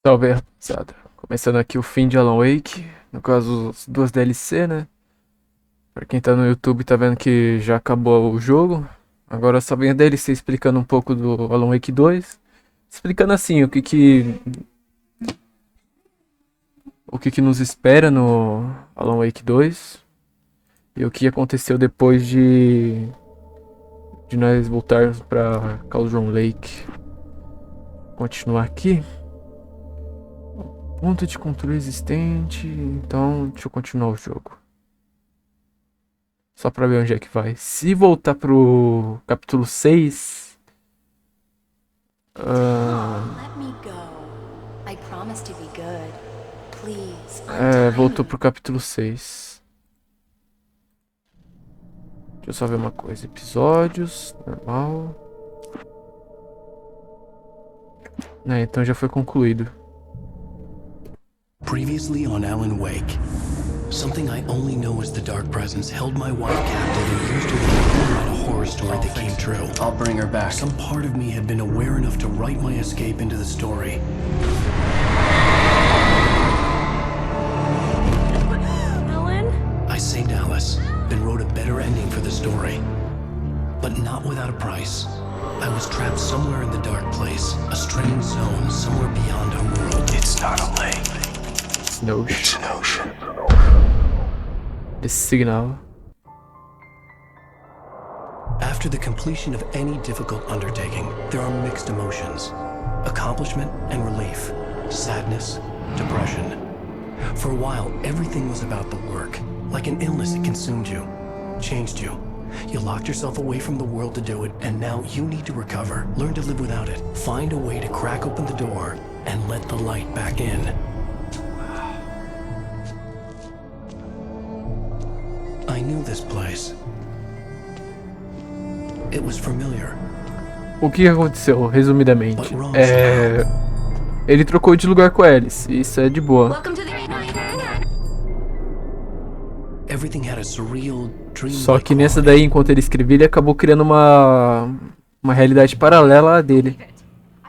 Salve, rapaziada. Começando aqui o fim de Alan Wake. No caso, as duas DLC, né? Pra quem tá no YouTube tá vendo que já acabou o jogo. Agora só vem a DLC explicando um pouco do Alan Wake 2. Explicando assim o que nos espera no Alan Wake 2. E o que aconteceu depois de nós voltarmos pra Cauldron Lake. Continuar aqui. Ponto de controle existente. Então, deixa eu continuar o jogo. Só pra ver onde é que vai. Se voltar pro capítulo 6. Voltou pro capítulo 6. Deixa eu só ver uma coisa. Episódios. Normal. Então já foi concluído. Previously on Alan Wake, something I only know as the Dark Presence held my wife captive and used her to write a horror story that came true. I'll bring her back. Some part of me had been aware enough to write my escape into the story. Alan? I saved Alice, then wrote a better ending for the story. But not without a price. I was trapped somewhere in the dark place, a strange zone somewhere beyond our world. It's not a lake. It's an ocean. It's an ocean. The signal. After the completion of any difficult undertaking, there are mixed emotions. Accomplishment and relief. Sadness, depression. For a while, everything was about the work. Like an illness that consumed you, changed you. You locked yourself away from the world to do it, and now you need to recover. Learn to live without it. Find a way to crack open the door and let the light back in. I knew this place. It was familiar. O que aconteceu, resumidamente? Ele trocou de lugar com a Alice. Isso é de boa. Welcome to the Everything had a surreal, Só que nessa daí, enquanto ele escrevia, ele acabou criando uma realidade paralela à dele.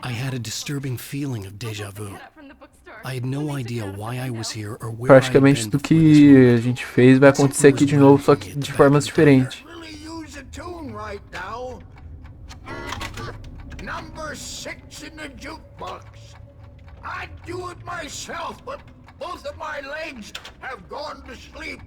I had a disturbing feeling of déjà vu. I had no idea why I was here or where I had Praticamente been do before this que moment. a gente fez vai acontecer aqui de novo, só que de formas diferentes. Really use a tune right now. Number 6 in the jukebox. I'd do it myself, but both of my legs have gone to sleep.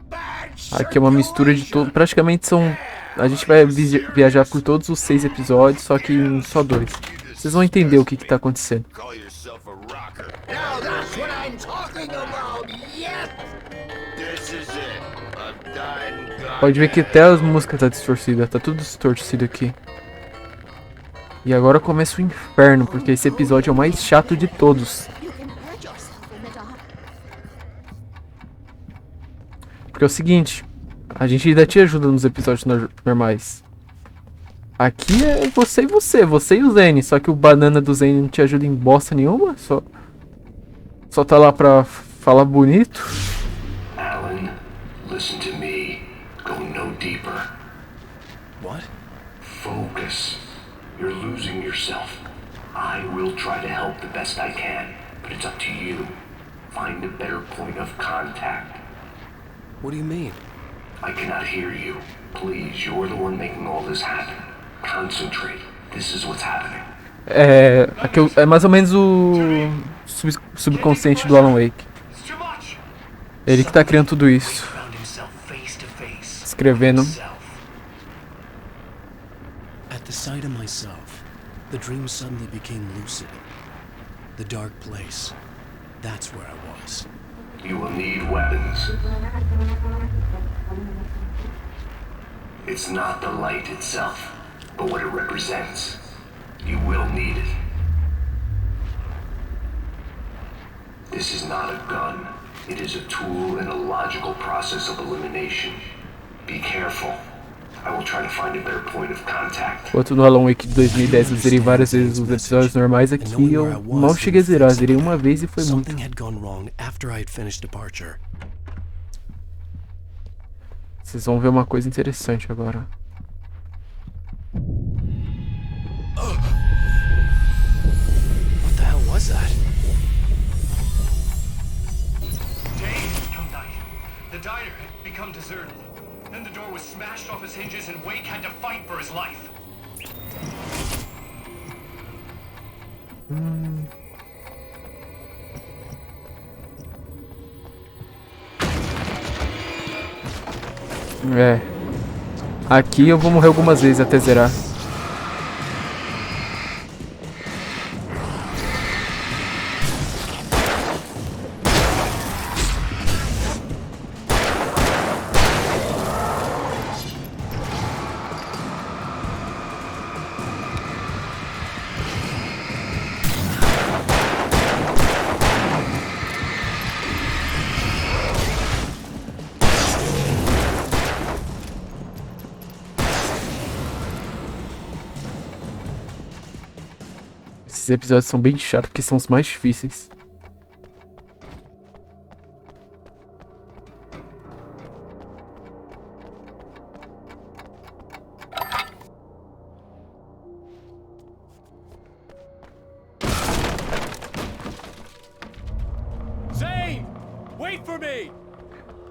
Bad Aqui é uma mistura de tudo. Praticamente são. A gente vai viajar por todos os 6 episódios, só que em só 2. Vocês vão entender o que tá acontecendo. Call yourself a rocker. Now that's what I'm talking about. Yep. This is it. A dying god. Pode ver que até as músicas tá distorcida, tá tudo distorcido aqui. E agora começa o inferno, porque esse episódio é o mais chato de todos. You can hurt yourself in the dark. Porque é o seguinte, a gente ainda te ajuda nos episódios normais. Aqui é você e o Zane, só que o banana do Zane não te ajuda em bosta nenhuma, só tá lá pra falar bonito. Alan, listen to me. Go no deeper. What? Focus. You're losing yourself. I will try to help the best I can, but it's up to you. Find a better point of contact. What do you mean? I cannot hear you. Please, you're the one making all this happen. Concentrate. This is what's happening. Aqui é mais ou menos o subconsciente do Alan Wake. It's too much. Ele que tá criando tudo isso. Found himself face to face. Escrevendo. Himself. At the sight of myself, the dream suddenly became lucid. The dark place. That's where I was. You will need weapons. It's not the light itself, but what it represents. You will need it. This is not a gun. It is a tool in a logical process of elimination. Be careful. I will try to find a better point of contact. Enquanto no Alan Wake de 2010 eu zerei várias vezes os episódios normais, aqui eu mal cheguei a zerar. Zerei uma vez e foi muito. Something had gone wrong after I had finished departure. Vocês vão ver uma coisa interessante agora. What the hell was was that? Day had come night. The diner had become deserted. Then the door was smashed off its hinges and Wake had to fight for his life. É. Aqui eu vou morrer algumas vezes até zerar. Esses episódios são bem chatos porque são os mais difíceis. Zane! Wait for me!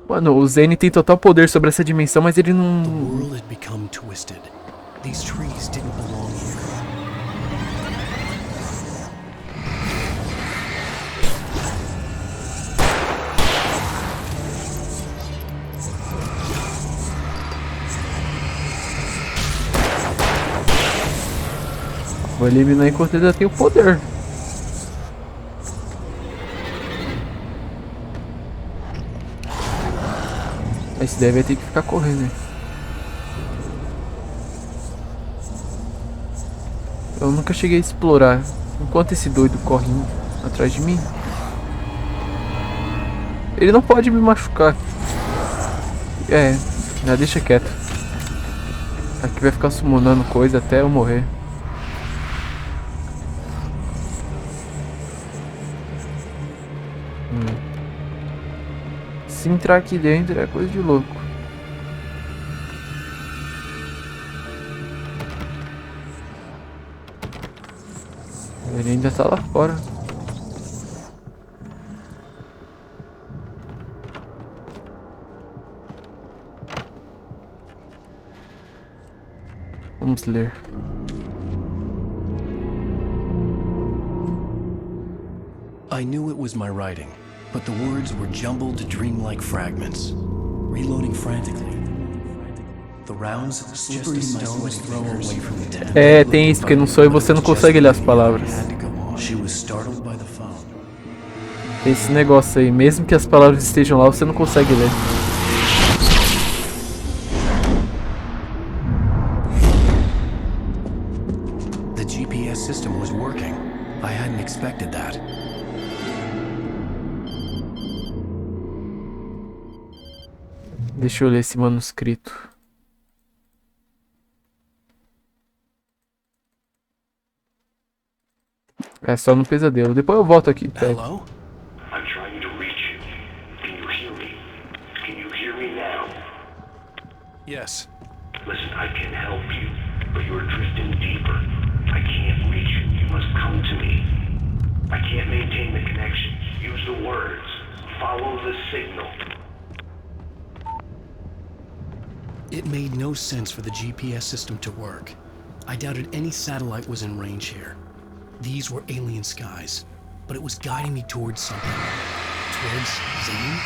Mano, o Zen tem total poder sobre essa dimensão, mas ele The não... world had become twisted. These trees didn't belong here. Vou eliminar enquanto ele ainda tem o poder. Esse daí vai ter que ficar correndo, né? Eu nunca cheguei a explorar. Enquanto esse doido corre atrás de mim, ele não pode me machucar. É, já deixa quieto. Aqui vai ficar summonando coisa até eu morrer. Se entrar aqui dentro é coisa de louco. Ele ainda tá lá fora. Vamos ler. I knew it was my writing, but the words were jumbled dreamlike fragments. Reloading frantically. The rounds slippery stones thrown away from the tent. É, tem isso, porque não sou e você não consegue ler as palavras. She was startled by the phone. Tem esse negócio aí, mesmo que as palavras estejam lá, você não consegue ler. The GPS system was working. I hadn't expected that. Deixa eu ler esse manuscrito. É só no pesadelo. Depois eu volto aqui. Pega. Hello? I'm trying to reach you. Can you hear me? Can you hear me now? Yes. Listen, I can help you, but you're drifting deeper. I can't reach you. You must come to me. I can't maintain the connection. Use the words. Follow the signal. It made no sense for the GPS system to work. I doubted any satellite was in range here. These were alien skies, but it was guiding me towards something. Towards Zane?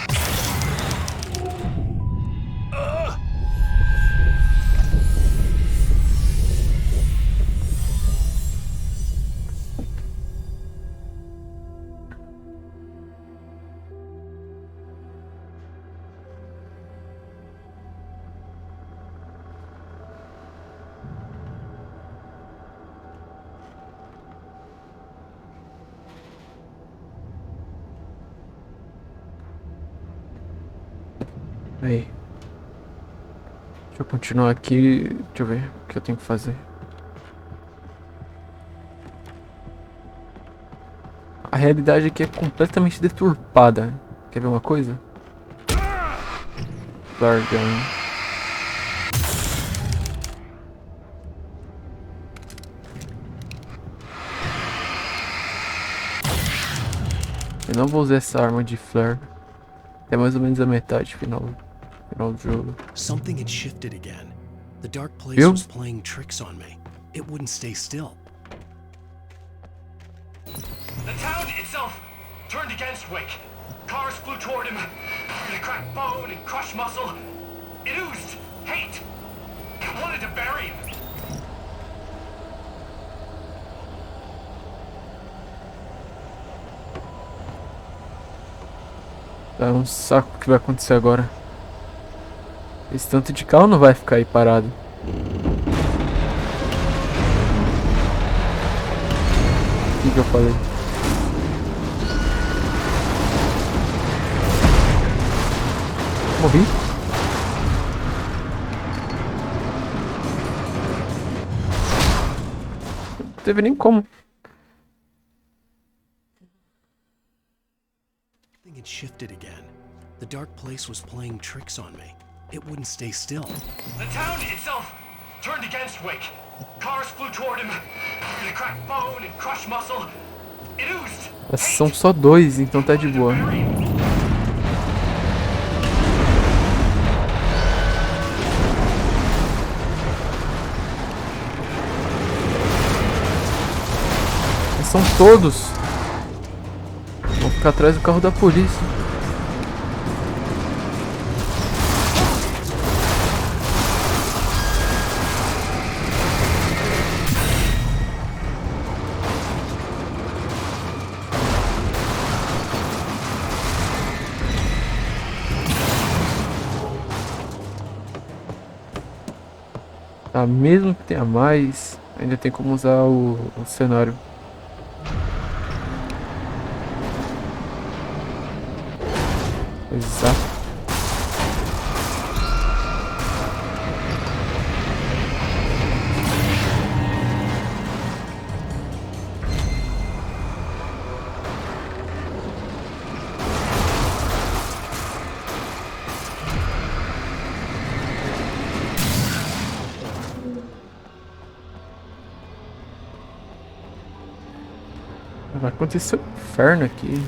Aí. Deixa eu continuar aqui. Deixa eu ver o que eu tenho que fazer. A realidade aqui é completamente deturpada. Quer ver uma coisa? Largando. Eu não vou usar essa arma de flare. É mais ou menos a metade final do jogo. Something had shifted again. The dark place Viu? was playing tricks on me. It wouldn't stay still. The town itself turned against Wake. Cars flew toward him. They cracked bone and crushed muscle. It oozed hate. It wanted to bury him. Tá um saco o que vai acontecer agora. Esse tanto de carro não vai ficar aí parado. O que eu falei? Morri? Não teve nem como. Something had shifted again. The dark place was playing tricks on me. It wouldn't stay still. The town itself turned against Wake. Cars flew toward him. They cracked bone and crushed muscle. It oozed Mas são só dois, então tá de boa. São todos. Vou ficar atrás do carro da polícia. Tá, mesmo que tenha mais, ainda tem como usar o cenário. Exato. Vai acontecer um inferno aqui.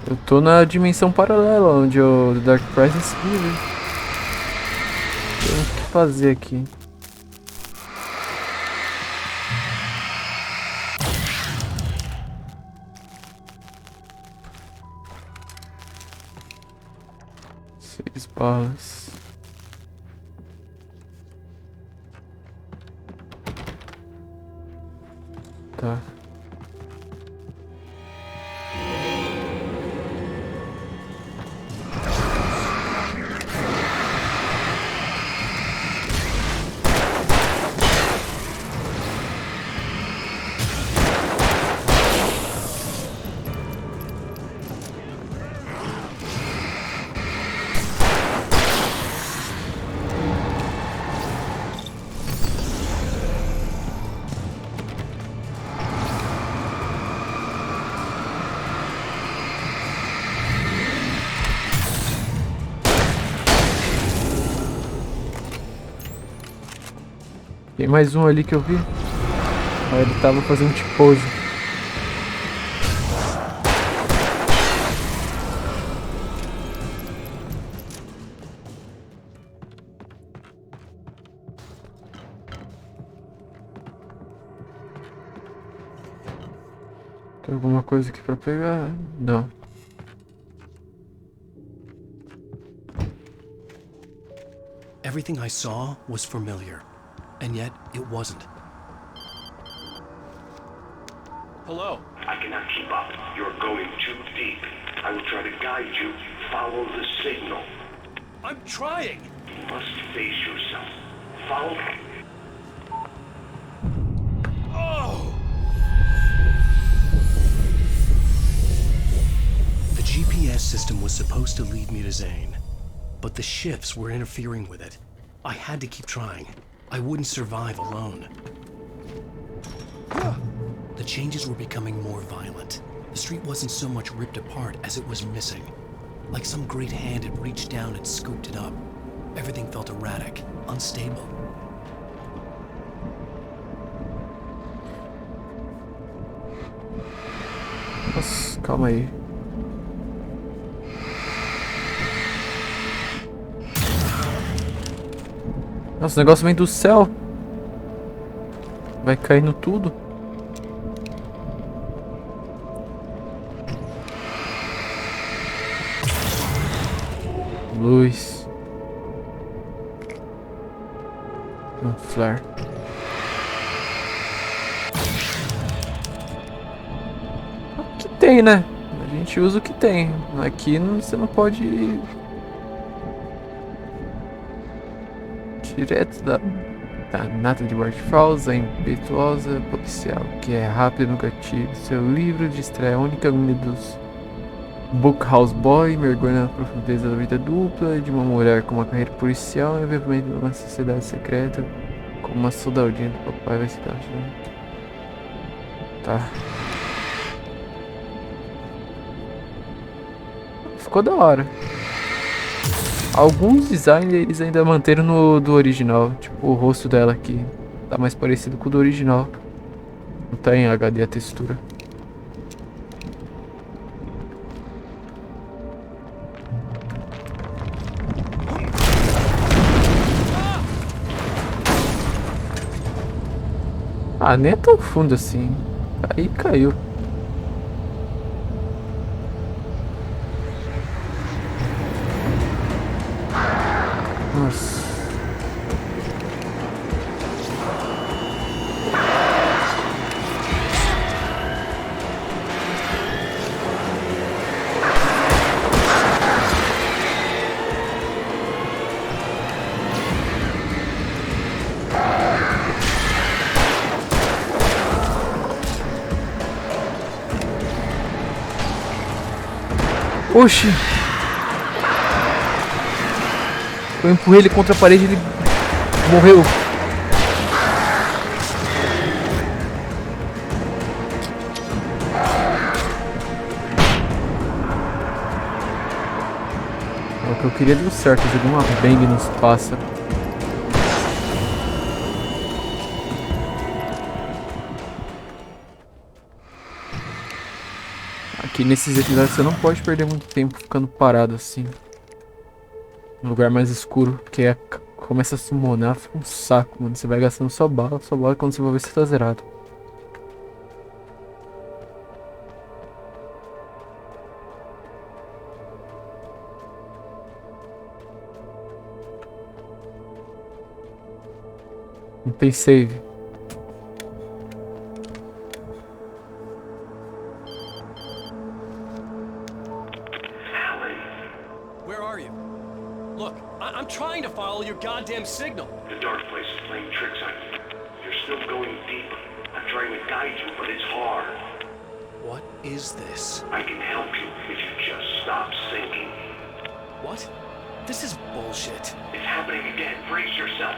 Eu tô na dimensão paralela, onde o Dark Presence vive. Tem o que fazer aqui. Seis balas. Tá. Tem mais um ali que eu vi. Ah, ele tava fazendo T-pose. Tem alguma coisa aqui pra pegar? Não. Everything I saw was familiar. And yet, it wasn't. Hello. I cannot keep up. You're going too deep. I will try to guide you. Follow the signal. I'm trying. You must face yourself. Follow. Oh! The GPS system was supposed to lead me to Zane, but the shifts were interfering with it. I had to keep trying. I wouldn't survive alone. The changes were becoming more violent. The street wasn't so much ripped apart as it was missing. Like some great hand had reached down and scooped it up. Everything felt erratic, unstable. Nossa, calma aí. Nossa, o negócio vem do céu. Vai caindo tudo. Luz. Um flare. O que tem, né? A gente usa o que tem. Aqui você não pode... Direto da nata de Waterfalls, impetuosa policial, que é rápida no gatilho. Seu livro de estreia, a única unha dos Bookhouse Boy, mergulha na profundeza da vida dupla de uma mulher com uma carreira policial e envolvimento numa sociedade secreta, como uma soldadinha do papai vai se dar. Tá. Ficou da hora. Alguns designs eles ainda manteram do original. Tipo, o rosto dela aqui tá mais parecido com o do original. Não tá em HD a textura. Ah, nem é tão fundo assim. Aí caiu. Nossa. Oxi! Eu empurrei ele contra a parede e ele morreu. O que eu queria deu certo, eu joguei uma bang nos pássaros. Aqui nesses episódios você não pode perder muito tempo ficando parado assim. Um lugar mais escuro, porque começa a summonar, fica um saco, mano. Você vai gastando só bala, quando você vai ver você tá zerado. Não tem save. I'm trying to follow your goddamn signal. The dark place is playing tricks on you. You're still going deeper. I'm trying to guide you, but it's hard. What is this? I can help you if you just stop sinking. What? This is bullshit. It's happening again. Brace yourself.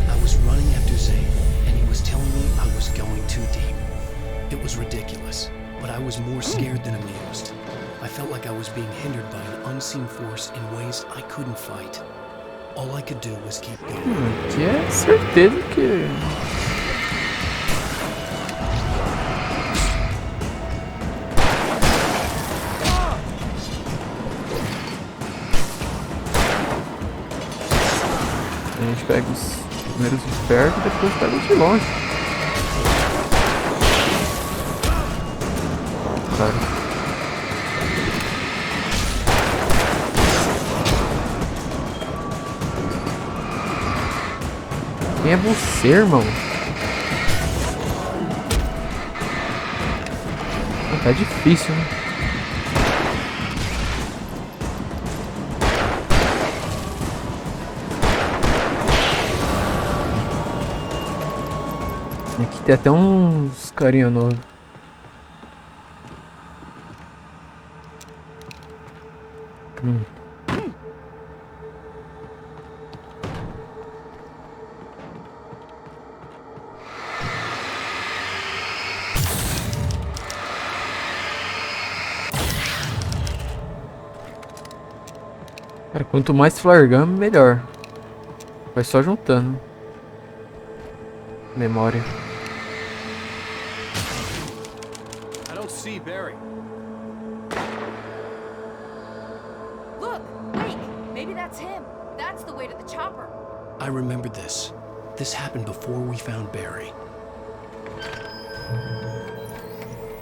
I was running after Zane, and he was telling me I was going too deep. It was ridiculous. But I was more scared than amused. I felt like I was being hindered by an unseen force in ways I couldn't fight. All I could do was keep going. Que é certeza que... A gente pega os primeiros de perto e depois pega os de longe. Cara. Quem é você, irmão? Tá difícil, né? Aqui tem até uns carinha novos. Cara, quanto mais flare gun, melhor. Vai só juntando. Memória. I don't see Barry. Look! Wait! Maybe that's him. That's the way to the chopper. I remembered this. This happened before we found Barry.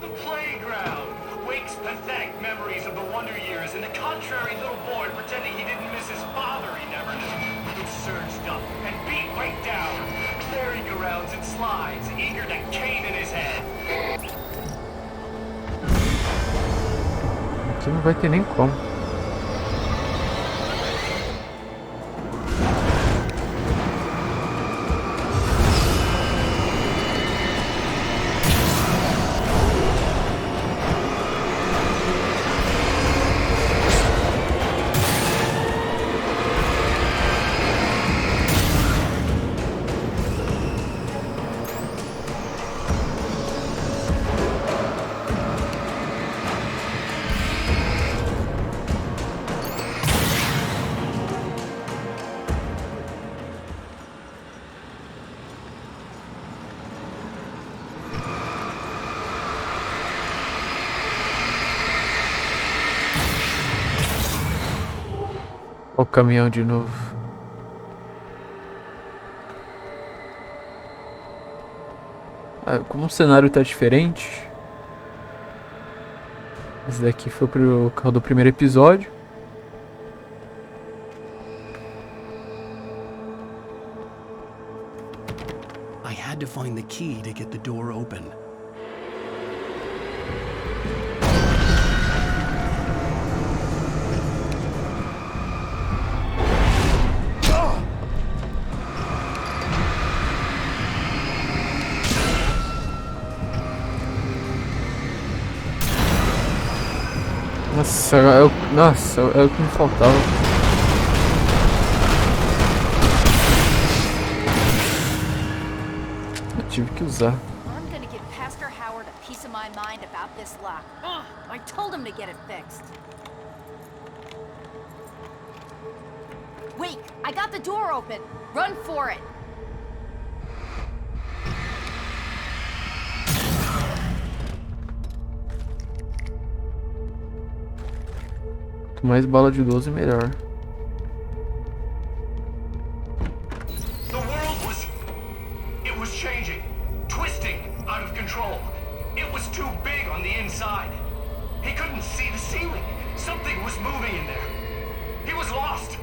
The playground! Wake's pathetic memories of the Wonder Years and the contrary little boy pretending he didn't miss his father he never knew. He surged up and beat Wake down. Merry-go-rounds and slides, eager to cane in his head. Aqui não vai ter nem como. Olha o caminhão de novo. Ah, como o cenário tá diferente. Esse daqui foi pro carro do primeiro episódio. I had to find the key to get the door open. Nossa, é o que me faltava. Eu tive que usar. I'm gonna give Pastor Howard a piece of my mind about this lock. I told him to get it fixed. Wait, I got the door open. Run for it. Quanto mais bala de 12, melhor. The world was changing, twisting out of control. It was too big on the inside. He couldn't see the ceiling. Something was moving in there. He was lost.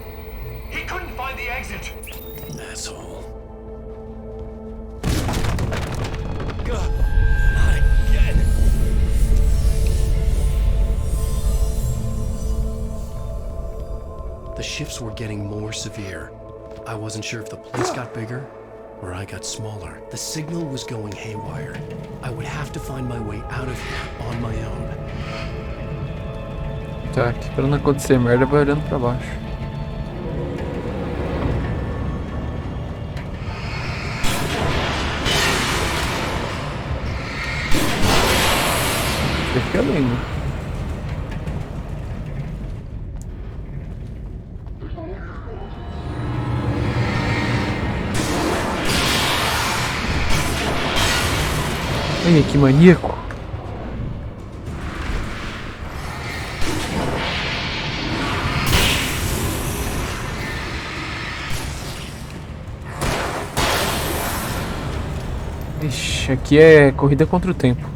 He couldn't find the exit. Asshole. Not again. The shifts were getting more severe. I wasn't sure if the place got bigger or I got smaller. The signal was going haywire. I would have to find my way out of here on my own. Tá, aqui pra não acontecer merda, vai olhando pra baixo. Aqui é lindo. Olha que maníaco. Ixi, aqui é corrida contra o tempo.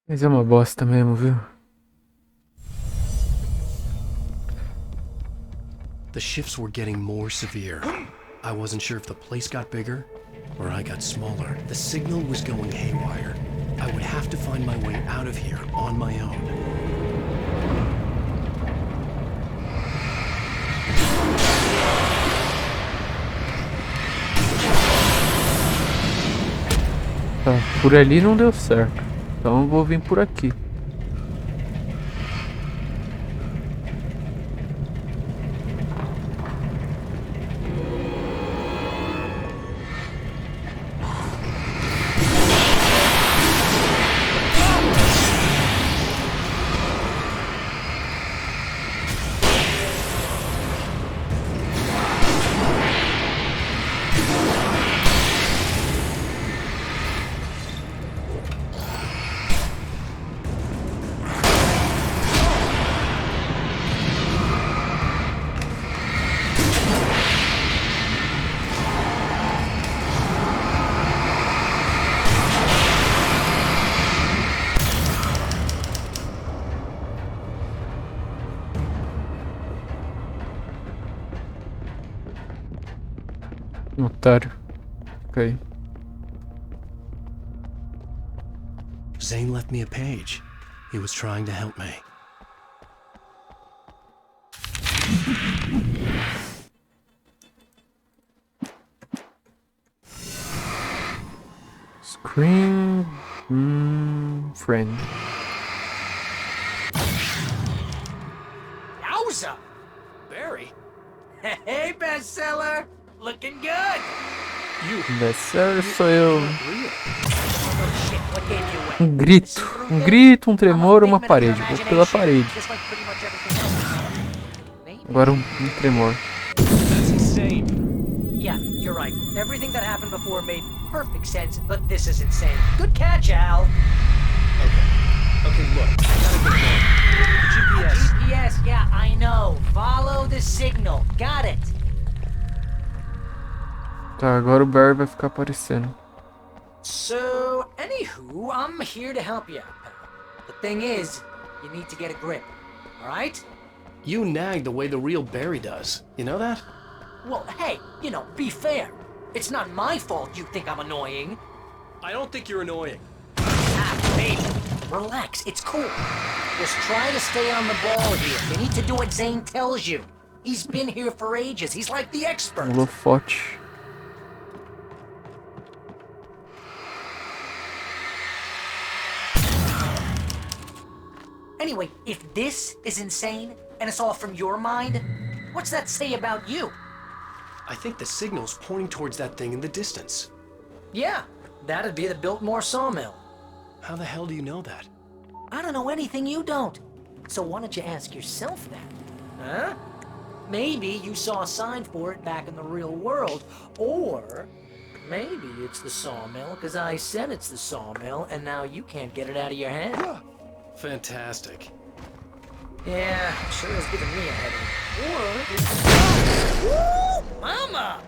Mas é uma bosta mesmo, viu? The shifts were getting more severe. I wasn't sure if the place got bigger or I got smaller. The signal was going haywire. I would have to find my way out of here on my own. Tá, por ali não deu certo. Então eu vou vir por aqui. Otário. Ok. Zane left me a page. He was trying to help me. Screen... friend. Yowza! Barry? Hey, bestseller! Looking good! Descer sou eu. Oh, shit, what gave you away? Um grito, um tremor, uma parede. Vou pela parede. Just like pretty much everything else. Maybe. Agora um tremor. That's insane. Yeah, you're right. Everything that happened before made perfect sense, but this is insane. Good catch, Al. Okay, look. I gotta get going. GPS. GPS, yeah, I know. Follow the signal. Got it. Tá, agora o Barry vai ficar aparecendo. So, anywho, I'm here to help you out, pal. The thing is, you need to get a grip, alright? You nag the way the real Barry does. You know that? Well, hey, you know, be fair. It's not my fault you think I'm annoying. I don't think you're annoying. Ah, baby. Relax, it's cool. Just try to stay on the ball here. You need to do what Zane tells you. He's been here for ages. He's like the expert. Holofote. Anyway, if this is insane, and it's all from your mind, what's that say about you? I think the signal's pointing towards that thing in the distance. Yeah, that'd be the Biltmore sawmill. How the hell do you know that? I don't know anything you don't. So why don't you ask yourself that? Huh? Maybe you saw a sign for it back in the real world, or maybe it's the sawmill because I said it's the sawmill and now you can't get it out of your head. Fantastic. Yeah, sure is giving me a headache. Or... Woo! Mama!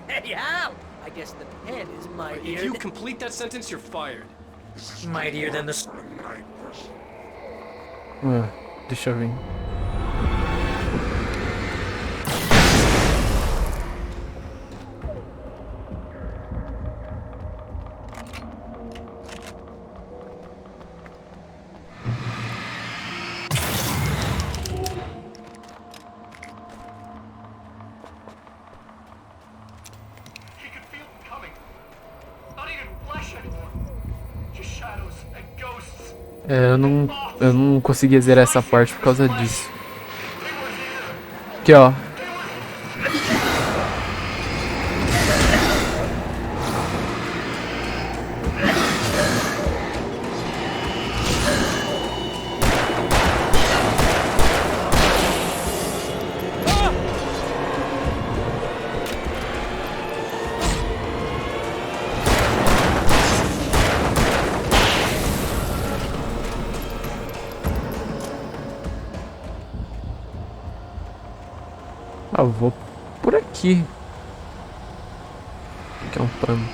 Hey, Al! I guess the pen is mightier If you complete that sentence, you're fired. mightier than the... Deixa eu ver. He could feel it coming. Not even flesh anymore. Just shadows and ghosts. Eu não consegui zerar essa parte por causa disso. They were here. Aqui, ó. Ah, eu vou por aqui. Aqui é um pano.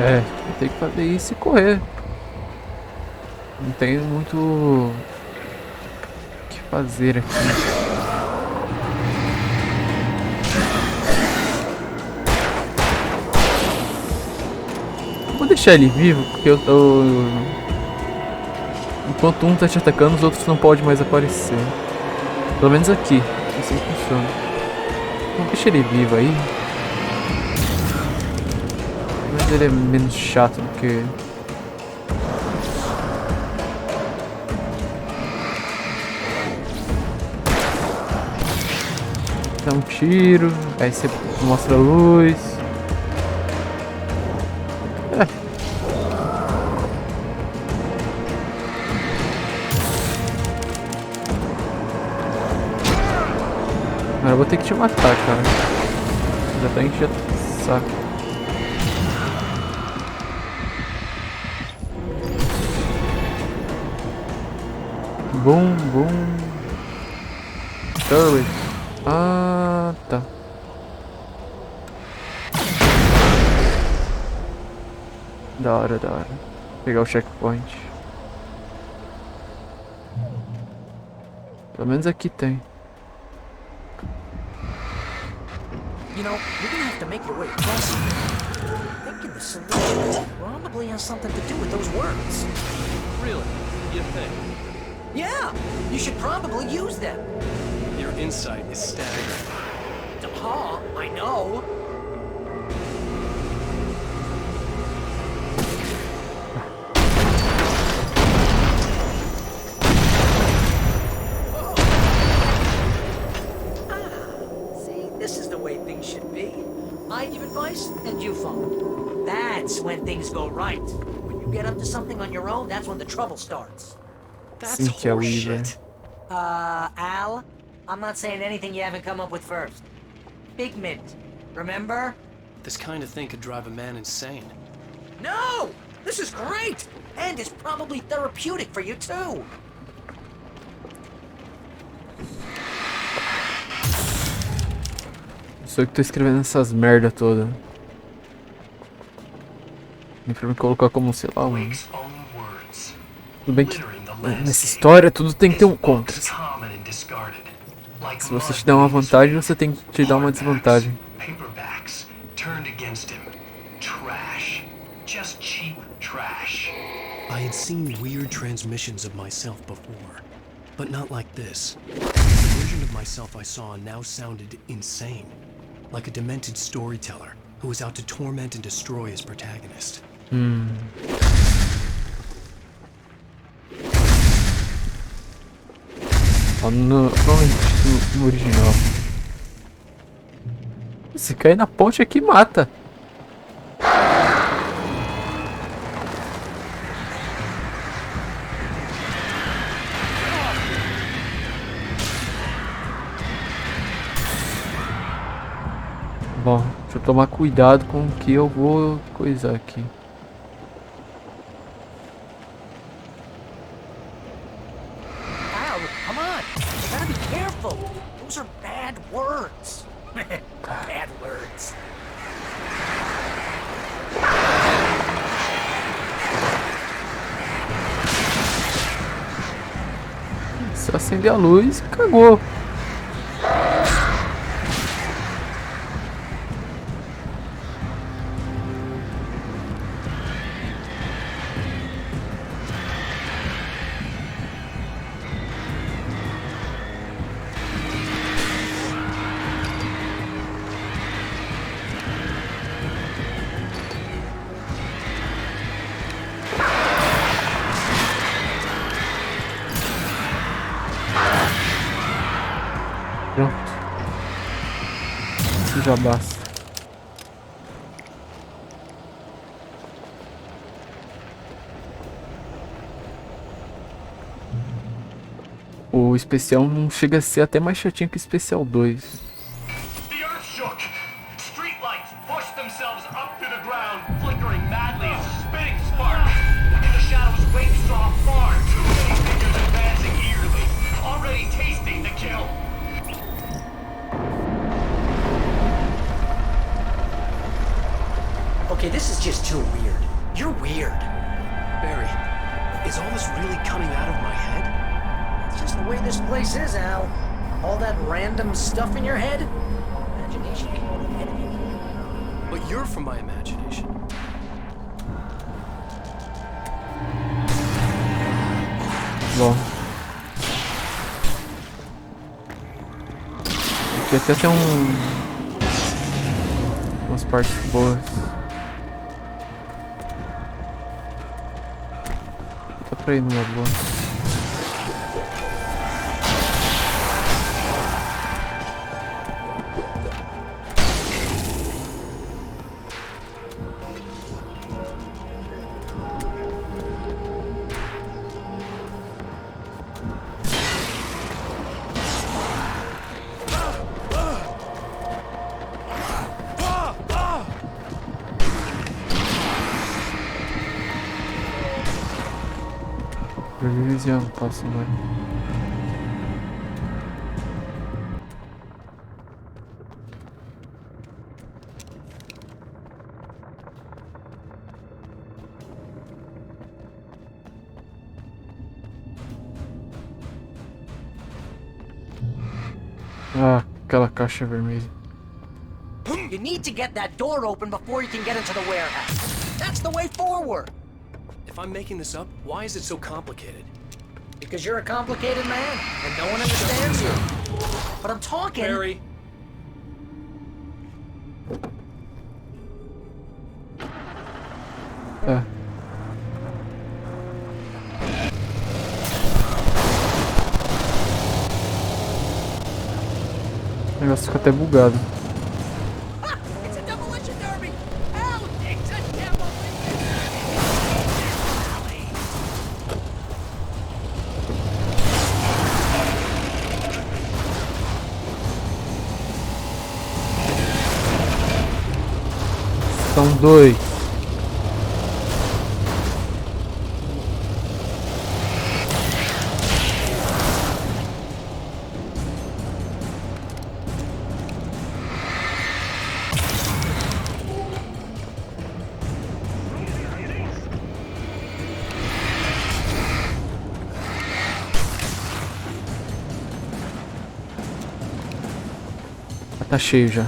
É, vou ter que fazer isso e correr. Não tenho muito o que fazer aqui. Vou deixar ele vivo, porque eu tô... Enquanto um tá te atacando, os outros não podem mais aparecer. Pelo menos aqui, assim funciona. Então deixa ele vivo aí. Mas ele é menos chato do que... Dá um tiro, aí você mostra a luz. Agora eu vou ter que te matar, cara. Já tá enchendo o saco. Boom, boom. Turret. Ah, tá. Da hora, da hora. Vou pegar o checkpoint. Pelo menos aqui tem. You know, you're gonna have to make your way across here. I'm thinking the solution probably has something to do with those words. Really? You think? Yeah, you should probably use them. Your insight is staggering. I know. See, this is the way things should be. I give advice and you follow. That's when things go right. When you get up to something on your own, that's when the trouble starts. That's Cynthia Weaver. horseshit. Al, I'm not saying anything you haven't come up with first. Figment, remember? This kind of thing could drive a man insane. No! This is great! And it's probably therapeutic for you too. Sou eu que tô escrevendo essas merda toda. Nem pra me colocar como, sei lá, um... Wake's own words. Tudo bem que Littering the nessa landscape. história tudo tem que ter um His books contra. common and discarded. Like Se você mud te der uma beneath his vantagem, feet. você tem que te dar uma desvantagem. Paperbacks turned against him. Trash. Just cheap trash. I had seen weird transmissions of myself before, but not like this. The version of myself I saw now sounded insane, like a demented storyteller who was out to torment and destroy his protagonist. Ó, no original. Se cair na ponte aqui, mata. Bom, deixa eu tomar cuidado com o que eu vou coisar aqui. Al, come on. You gotta be careful. Those are bad words. Bad words. Se eu acender a luz, cagou. Pronto. Isso já basta. O especial não chega a ser até mais chatinho que o especial 2. The earth shook. Streetlights pushed themselves up to the ground, flickering madly as spitting sparks. In the shadows, Wake saw far too many figures advancing eagerly, already tasting the kill. Okay, this is just too weird. You're weird. Barry, is all this really coming out of my head? It's just the way this place is, Al. All that random stuff in your head. Imagination can be an enemy. But you're from my imagination. Bom. Aqui até tem umas partes boas. Dá pra ir numa boa. Previsão, passo mais. Ah, aquela caixa vermelha. You need to get that door open before you can get into the warehouse. That's the way forward. If I'm making this up, why is it so complicated? Because you're a complicated man, and no one understands you. But I'm talking... Barry. Tá. O negócio fica até bugado. It's a demolition derby! Hell, it's a demolition derby! São dois. Tá cheio já.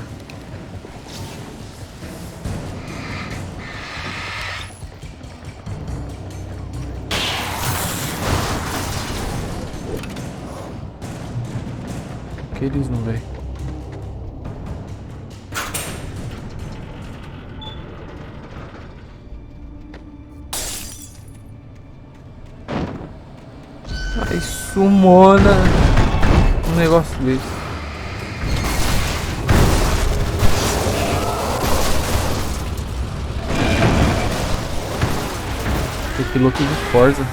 Que eles não veem. Aí sumona um negócio desse. Piloto de Forza.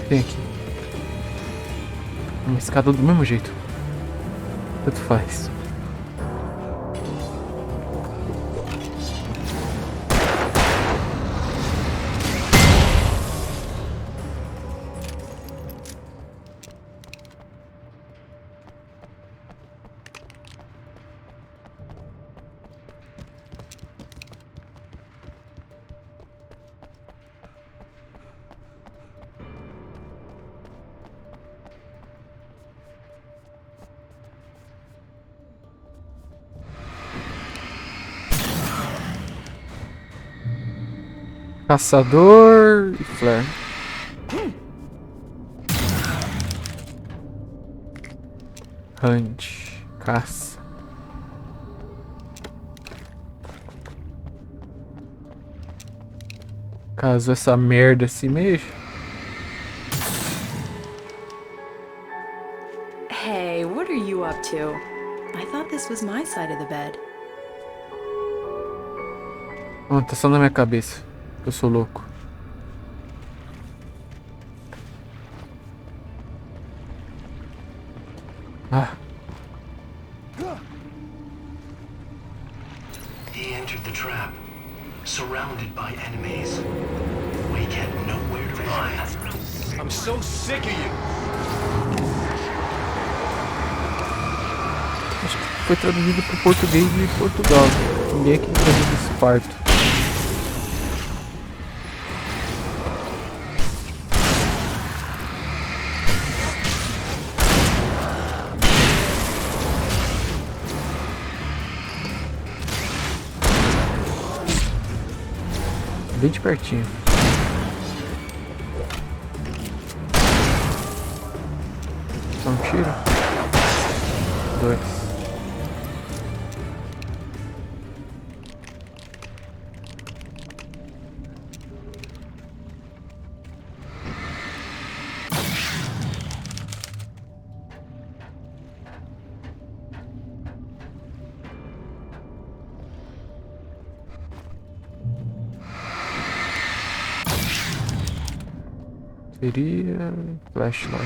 Tem aqui uma escada do mesmo jeito. Tanto faz. Caçador e flare. Hunt. Caça. Caso essa merda se mexa. Hey, what are you up to? I thought this was my side of the bed. Oh, tá só na minha cabeça. Eu sou louco. Ah. He entered the trap, surrounded by enemies. We get nowhere to run. I'm so sick of you. Acho que foi traduzido para o português de Portugal. Ninguém aqui traduz esse parto. Bem de pertinho. Só um tiro. 2. Seria flashlight.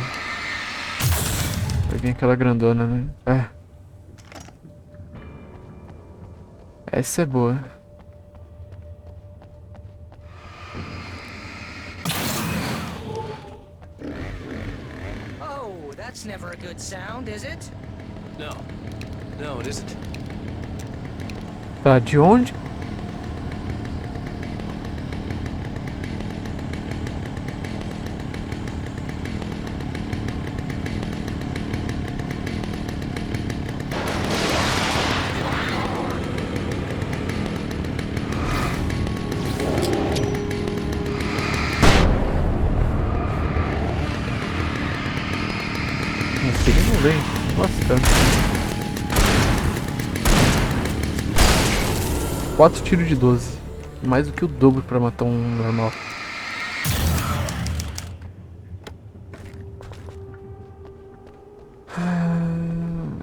Vai vir aquela grandona, né? É. Essa é boa. Oh, that's never a good sound, is it? No. No, it isn't. Tá, de onde? Esse ele não vem. Bastante. 4 tiros de 12. Mais do que o dobro pra matar um normal.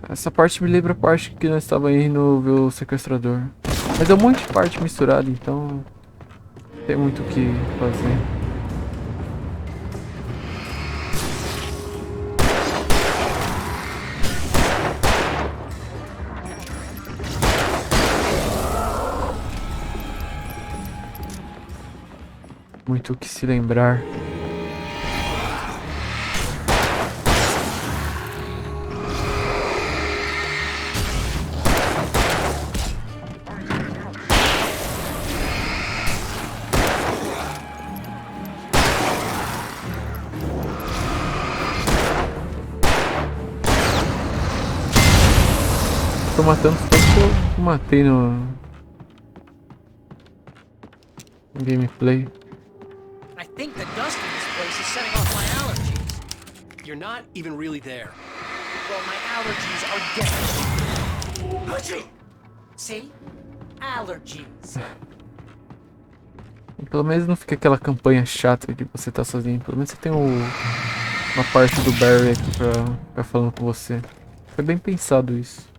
Essa parte me lembra a parte que nós estávamos indo ver o sequestrador. Mas é um monte de parte misturada, então não tem muito o que fazer. Muito o que se lembrar. Tô matando tudo que eu matei no gameplay. I think the dust in this place is setting off my allergies. You're not even really there. Well, my allergies are definitely... See? Allergies. Pelo menos não fica aquela campanha chata de você estar sozinho. Pelo menos você tem uma parte do Barry aqui pra ficar falando com você. Foi bem pensado isso.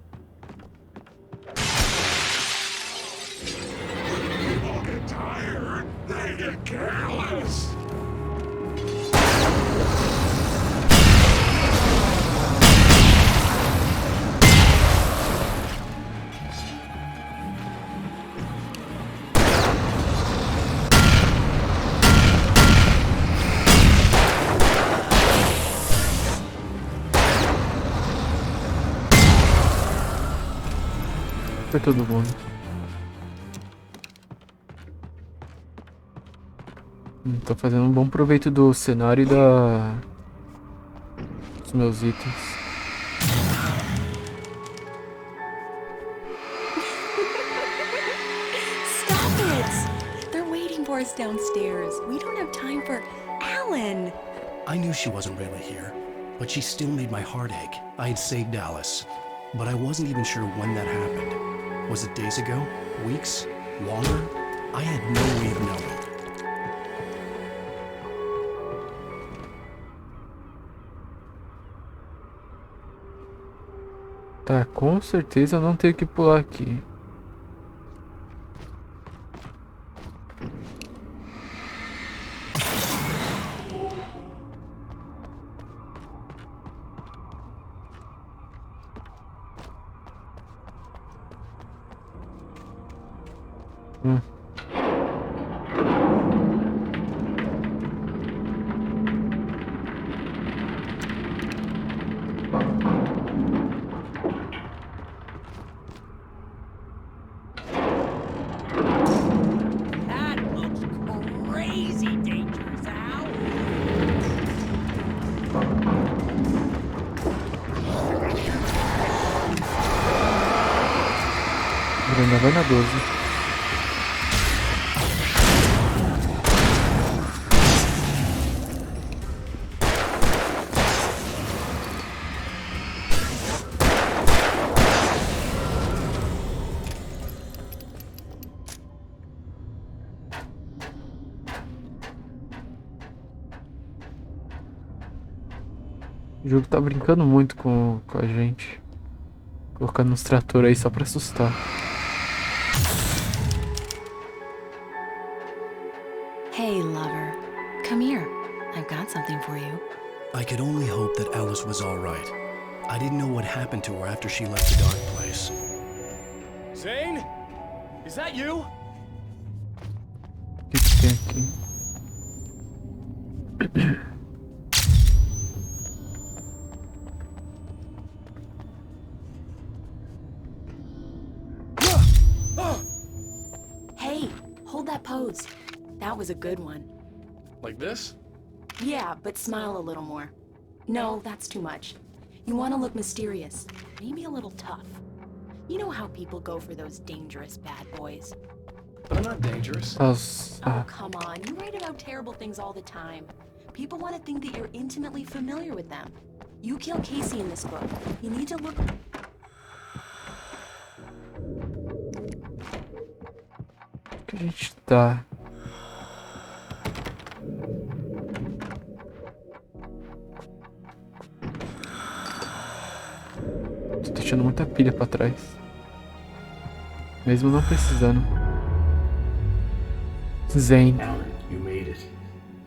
Foi todo mundo. Tô fazendo um bom proveito do cenário e dos meus itens. Stop it! They're waiting for us downstairs. We don't have time for Alan. I knew she wasn't really here, but she still made my heart ache. I had saved Alice, but I wasn't even sure when that happened. Was it days ago? Weeks? Longer? I had no way of knowing. Tá, com certeza eu não tenho que pular aqui. That looks crazy dangerous, Al. Brenda vai na 12. O jogo tá brincando muito com a gente. Colocando uns tratores aí só pra assustar. Hey, lover. Come here. I've got something for you. I could only hope that Alice was all right. I didn't know what happened to her after she left the dark place. Zane? Is that you? O que que tem aqui? Hey, hold that pose. That was a good one. Like this? Yeah, but smile a little more. No, that's too much. You want to look mysterious, maybe a little tough. You know how people go for those dangerous bad boys. But I'm not dangerous. Oh, come on. You write about terrible things all the time. People want to think that you're intimately familiar with them. You kill Casey in this book. You need to look... Que a gente tá? Tô deixando muita pilha pra trás. Mesmo não precisando. Zane. Alan, you made it.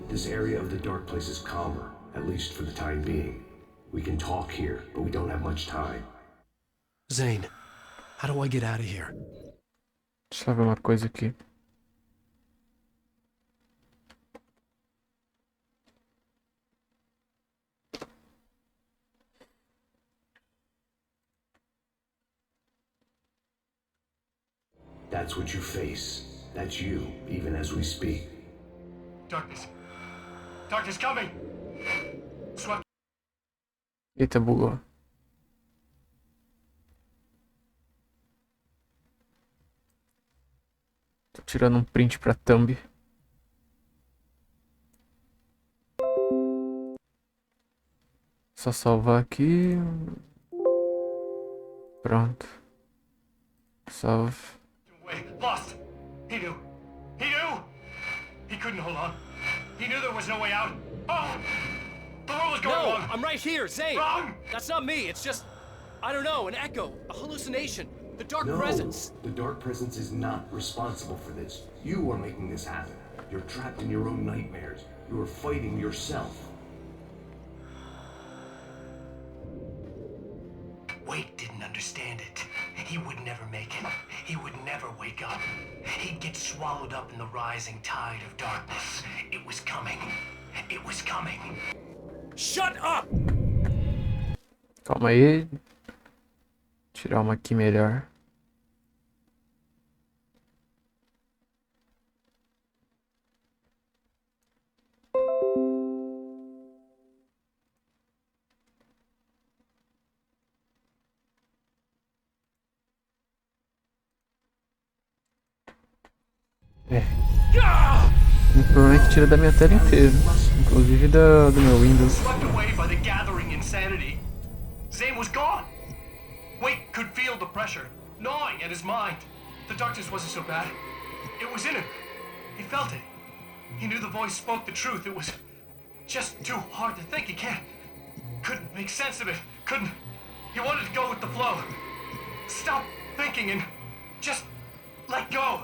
This area of the dark place is calmer, at least for the time being. We can talk here, but we don't have much time. Zane, how do I get out of here? Deixa eu ver uma coisa aqui. That's what you face. That's you, even as we speak. Darkness. Darkness coming! Swept. Eita, bugou. Tô tirando um print pra thumb. Só salvar aqui. Pronto. Salve. Away. Lost. He knew. He knew! He couldn't hold on. He knew there was no way out. Oh! The world was going No, wrong. I'm right here, Zane. Wrong! That's not me. It's just, I don't know, an echo, a hallucination. The dark No, presence. the dark presence is not responsible for this. You are making this happen. You're trapped in your own nightmares. You are fighting yourself. Wade didn't understand it. He would never make it. He would never wake up. He'd get swallowed up in the rising tide of darkness. It was coming. It was coming. Shut up! Calma aí. Tirar uma aqui melhor. O problema é que tira da minha tela inteira, inclusive do meu Windows. Swept away by the gathering insanity. Zane was gone. Wade could feel the pressure gnawing at his mind. The darkness wasn't so bad. It was in him. He felt it. He knew the voice spoke the truth. It was just too hard to think. He couldn't make sense of it. Couldn't. He wanted to go with the flow. Stop thinking and just let go.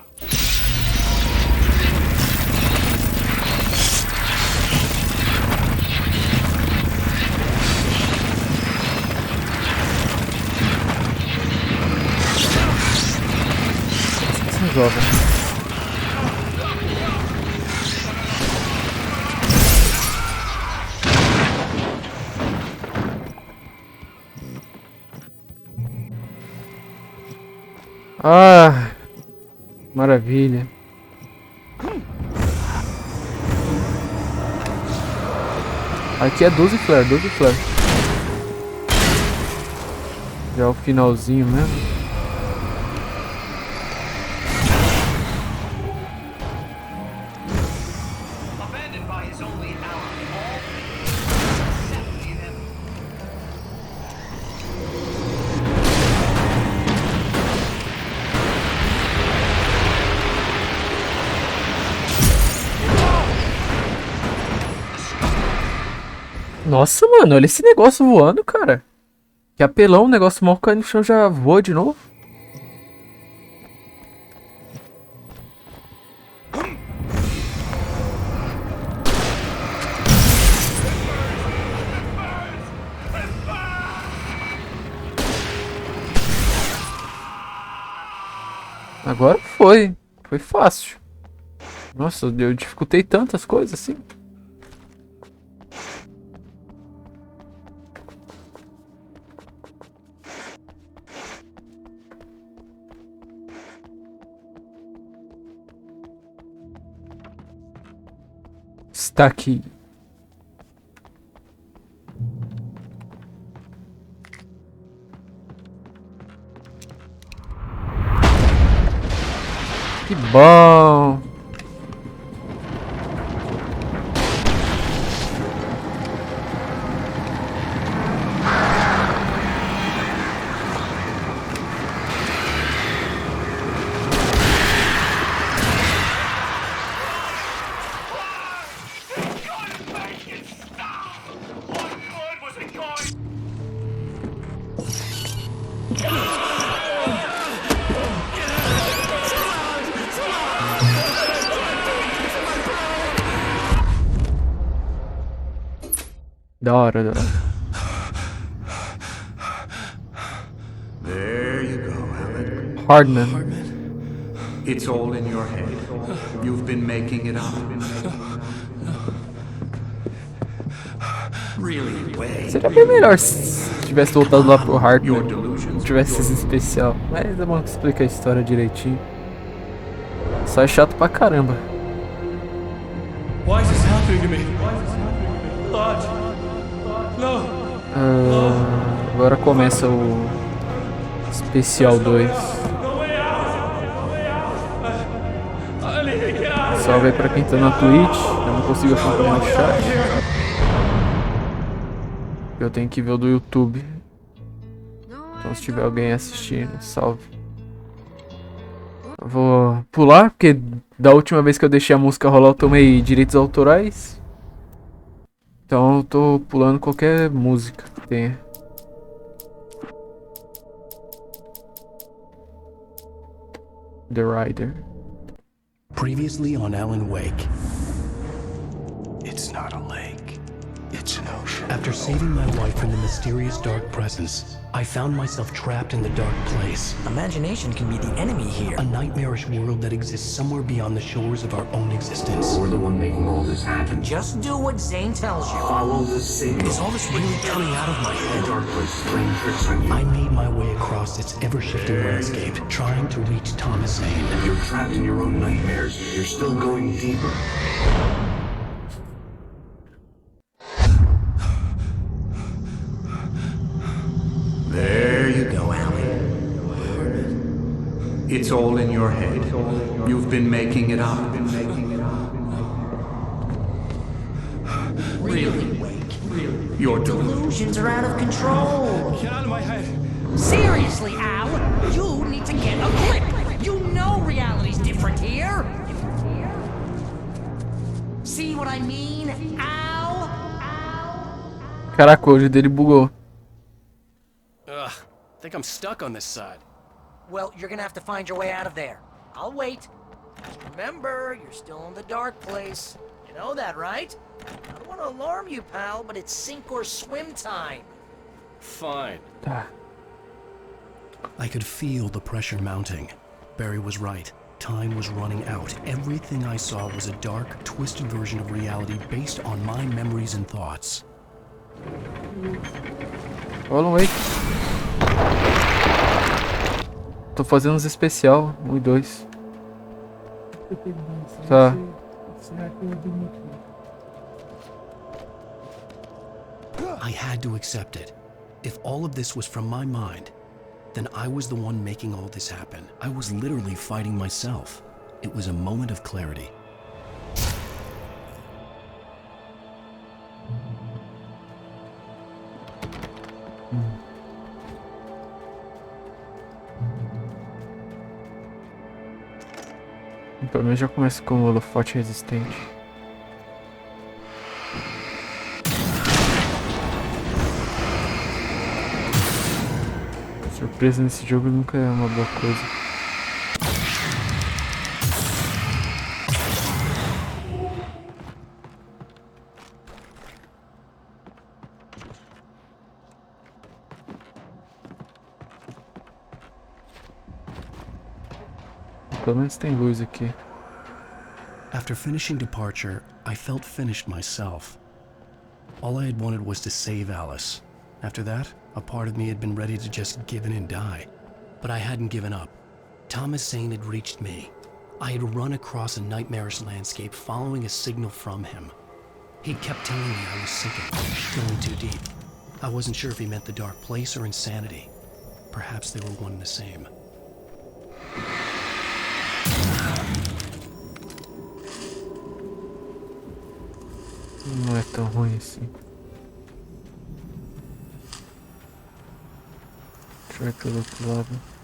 Joga. Ah, maravilha. Aqui é 12 flare, 12 flare. Já é o finalzinho mesmo. Nossa, mano, olha esse negócio voando, cara. Que apelão, o negócio mal caindo no chão já voa de novo. Agora foi. Foi fácil. Nossa, eu dificultei tantas coisas assim. Está aqui. Que bom. Da hora, da hora. There you go, Alan. Hardman. It's all in your head. You've been making it up. Really? Wait. Seria bem melhor se tivesse voltado lá pro Hardman. Não tivesse esse especial. Mas é bom que explica a história direitinho. Só é chato pra caramba. Why is this happening to me? Lodge. No. Agora começa o especial 2. Salve aí pra quem tá na Twitch. Eu não consigo acompanhar o chat. Eu tenho que ver o do YouTube. Então se tiver alguém assistindo, salve. Eu vou pular, porque da última vez que eu deixei a música rolar eu tomei direitos autorais. Então eu tô pulando qualquer música que tenha. The Rider. Previously on Alan Wake. It's not a lake. It's an ocean. After saving my wife from the mysterious dark presence, I found myself trapped in the dark place. Imagination can be the enemy here. A nightmarish world that exists somewhere beyond the shores of our own existence. We're the one making all this happen. Just do what Zane tells you. Follow the signal. Is all this really coming out of my head? The dark place playing tricks on you. I made my way across its ever-shifting landscape, trying to reach Thomas Zane. You're trapped in your own nightmares. You're still going deeper. There you go, Alan. It's all in your head. You've been making it up. Really, Wake? Your Delusions are out of control. Get out of my head. Seriously, Al, you need to get a grip. You know reality's different here. See what I mean, Al? Caraca, o olho dele bugou. Ugh, I think I'm stuck on this side. Well, you're gonna have to find your way out of there. I'll wait. Remember, you're still in the dark place. You know that, right? I don't want to alarm you, pal, but it's sink or swim time. Fine. Tá. I could feel the pressure mounting. Barry was right. Time was running out. Everything I saw was a dark, twisted version of reality based on my memories and thoughts. Rola um Wake. Tô fazendo uns especial, 1 e 2. Tá. I had to accept it. If all of this was from my mind, then I was the one making all this happen. I was literally fighting myself. It was a moment of clarity. Pelo menos já começa com o holofote resistente. Surpresa nesse jogo nunca é uma boa coisa. pelo menos tem luz aqui. After finishing departure, I felt finished myself. All I had wanted was to save Alice. After that, a part of me had been ready to just give in and die. But I hadn't given up. Thomas Zane had reached me. I had run across a nightmarish landscape following a signal from him. He kept telling me I was sinking, going too deep. I wasn't sure if he meant the dark place or insanity. Perhaps they were one and the same. Não é tão ruim assim. Deixa eu ir pelo outro lado.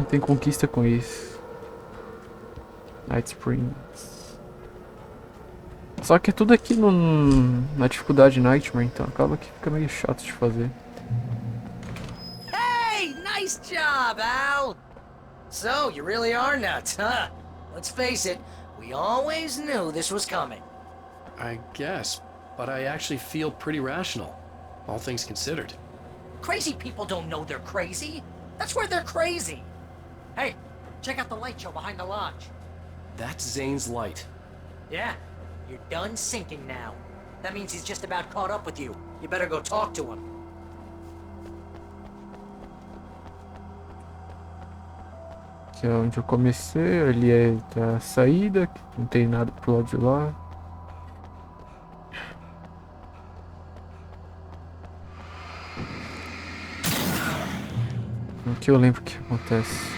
Tem conquista com isso. Night Springs. Só que é tudo aqui na dificuldade Nightmare, então acaba que fica meio chato de fazer. Hey, nice job, Al! So, you really are nuts, huh? Let's face it, we always knew this was coming. I guess, but I actually feel pretty rational, all things considered. Crazy people don't know they're crazy. That's where they're crazy. Hey, check out the light show behind the lodge. That's Zane's light. Yeah, you're done sinking now. That means he's just about caught up with you. You better go talk to him. Aqui é onde eu comecei, ali é a saída, não tem nada pro lado de lá. Aqui eu lembro o que acontece.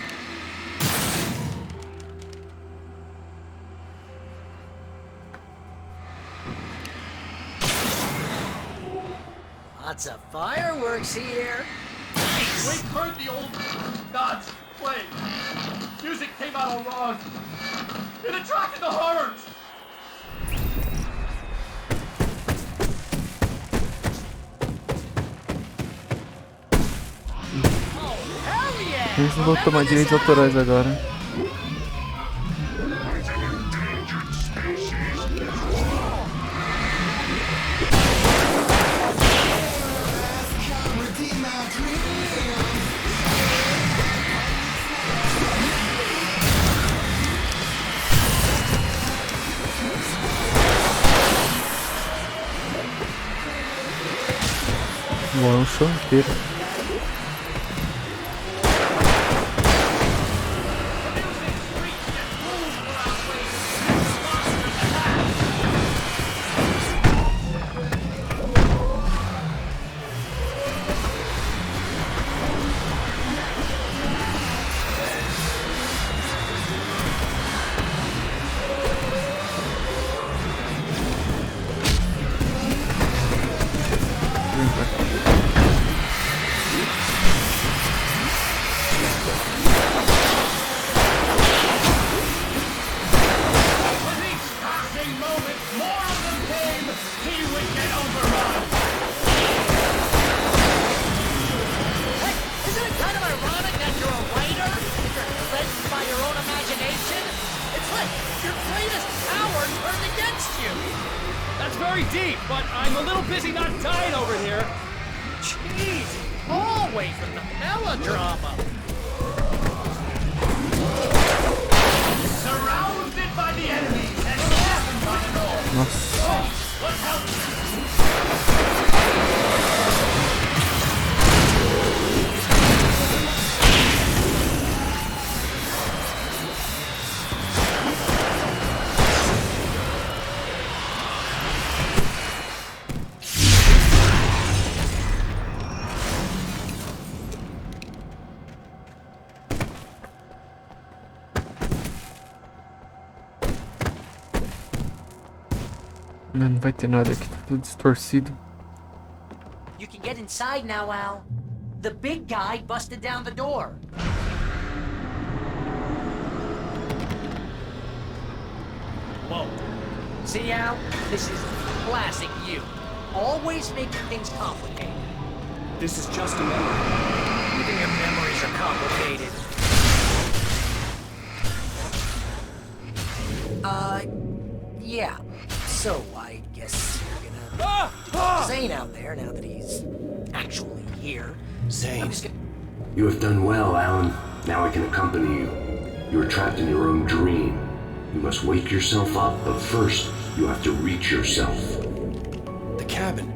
Lots of fireworks here. We heard the old gods play. Music came out all wrong. It attracted the horrors. Eles não vão tomar direitos autorais agora. Bom, é um show inteiro. Very deep, but I'm a little busy not dying over here. Jeez, always with the melodrama. Surrounded by the enemy and laughing by the north. Nossa. Let's help. Não vai ter nada aqui, tá tudo distorcido. You can get inside now, Al. The big guy busted down the door. Whoa. See, Al? This is classic you. Always making things complicated. This is just a memory. Even your memories are complicated. Yeah. So, I guess you're gonna talk to Zane out there now that he's actually here. Zane. I'm just gonna... You have done well, Alan. Now I can accompany you. You are trapped in your own dream. You must wake yourself up, but first, you have to reach yourself. The cabin.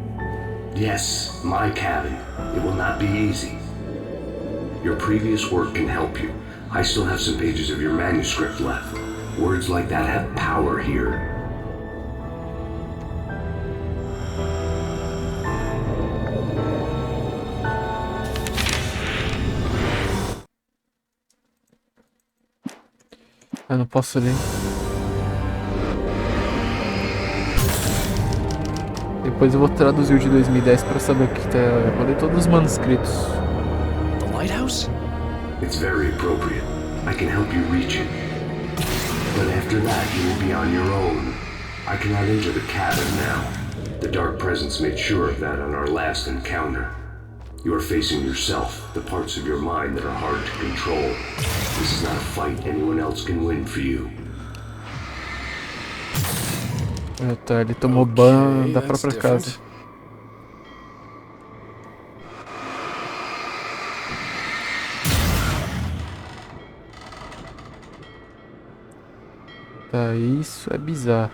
Yes, my cabin. It will not be easy. Your previous work can help you. I still have some pages of your manuscript left. Words like that have power here. Eu não posso ler. Depois eu vou traduzir o de 2010 para saber o que tá. Eu vou ler todos os manuscritos. The lighthouse? It's very appropriate. I can help you reach it. But after that, you will be on your own. I cannot enter the cabin now. The Dark Presence made sure of that on our last encounter. You are facing yourself, the parts of your mind that are hard to control. This is not a fight anyone else can win for you. Tá, ele tomou ban da própria casa. Tá, isso é bizarro.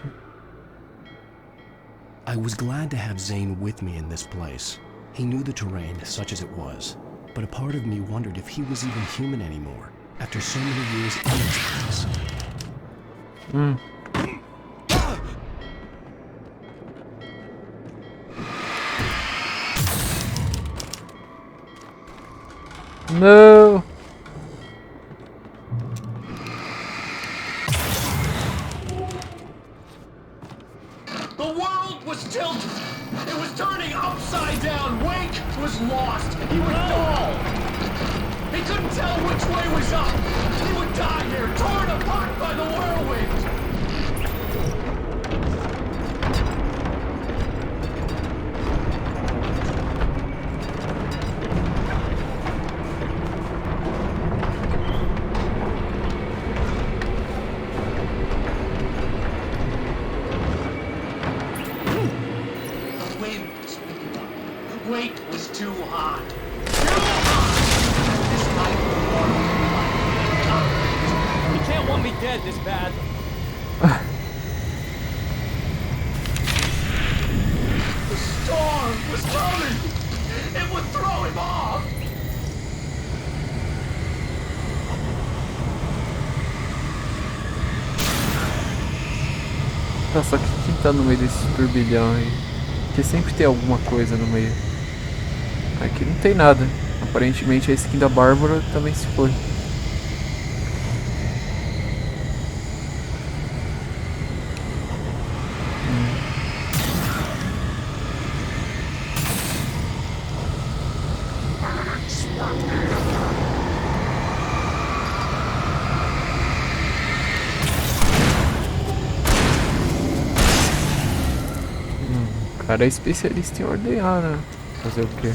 I was glad to have Zane with me in this place. He knew the terrain, such as it was, but a part of me wondered if he was even human anymore, after so many years in this place. No! The world was tilted. It was turning upside down. Wake was lost. He would fall. He couldn't tell which way was up. He would die here, torn apart by the whirlwind. Wake was too hot. Too hot! This life will You can't want me dead this bad. The storm was coming! It would throw him off! Tá, só que quem tá no meio desse turbilhão aí? Porque sempre tem alguma coisa no meio. Aqui não tem nada. Aparentemente a skin da Bárbara também se foi. O cara é especialista em ordenhar, né? Fazer o quê? I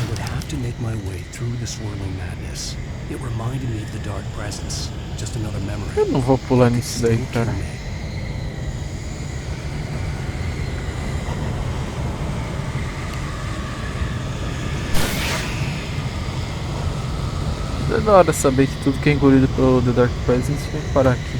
would have to make my way through the swirling madness. It reminded me of the Dark Presence. Just another memory. Eu não vou pular nisso daí, cara. É da hora saber que tudo que é engolido pelo The Dark Presence vai parar aqui.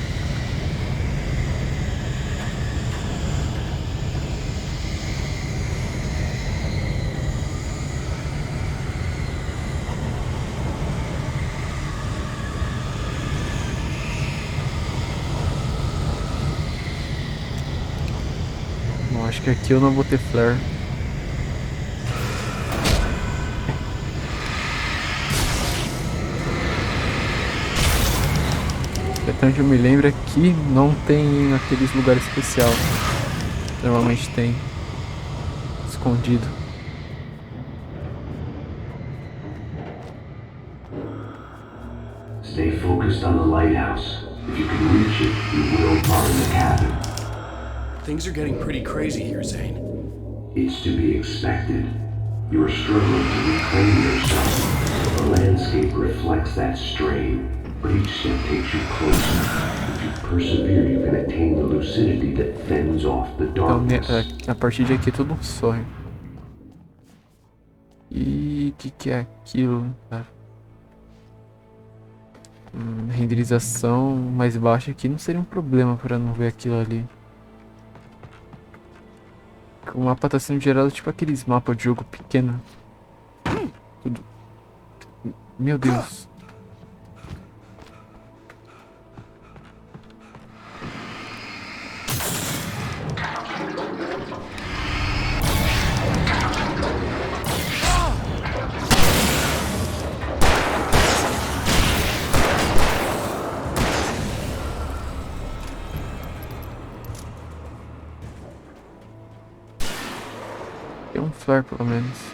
Bom, acho que aqui eu não vou ter flare. Até onde eu me lembro aqui não tem aqueles lugares especiais. Normalmente tem escondido. Stay focused on the lighthouse. If you can reach it, you will find the cabin. Things are getting pretty crazy here, Zane. It's to be expected. You are struggling to reclaim yourself. The landscape reflects that strain, but each step takes you closer. If you persevere, you can attain the lucidity that fends off the Então, darkness. a partir de aqui é tudo um sonho. E o que é aquilo, cara? Renderização mais baixa aqui não seria um problema para não ver aquilo ali. O mapa tá sendo gerado tipo aqueles mapas de jogo pequeno. Tudo. Meu Deus. Tem um flare pelo menos.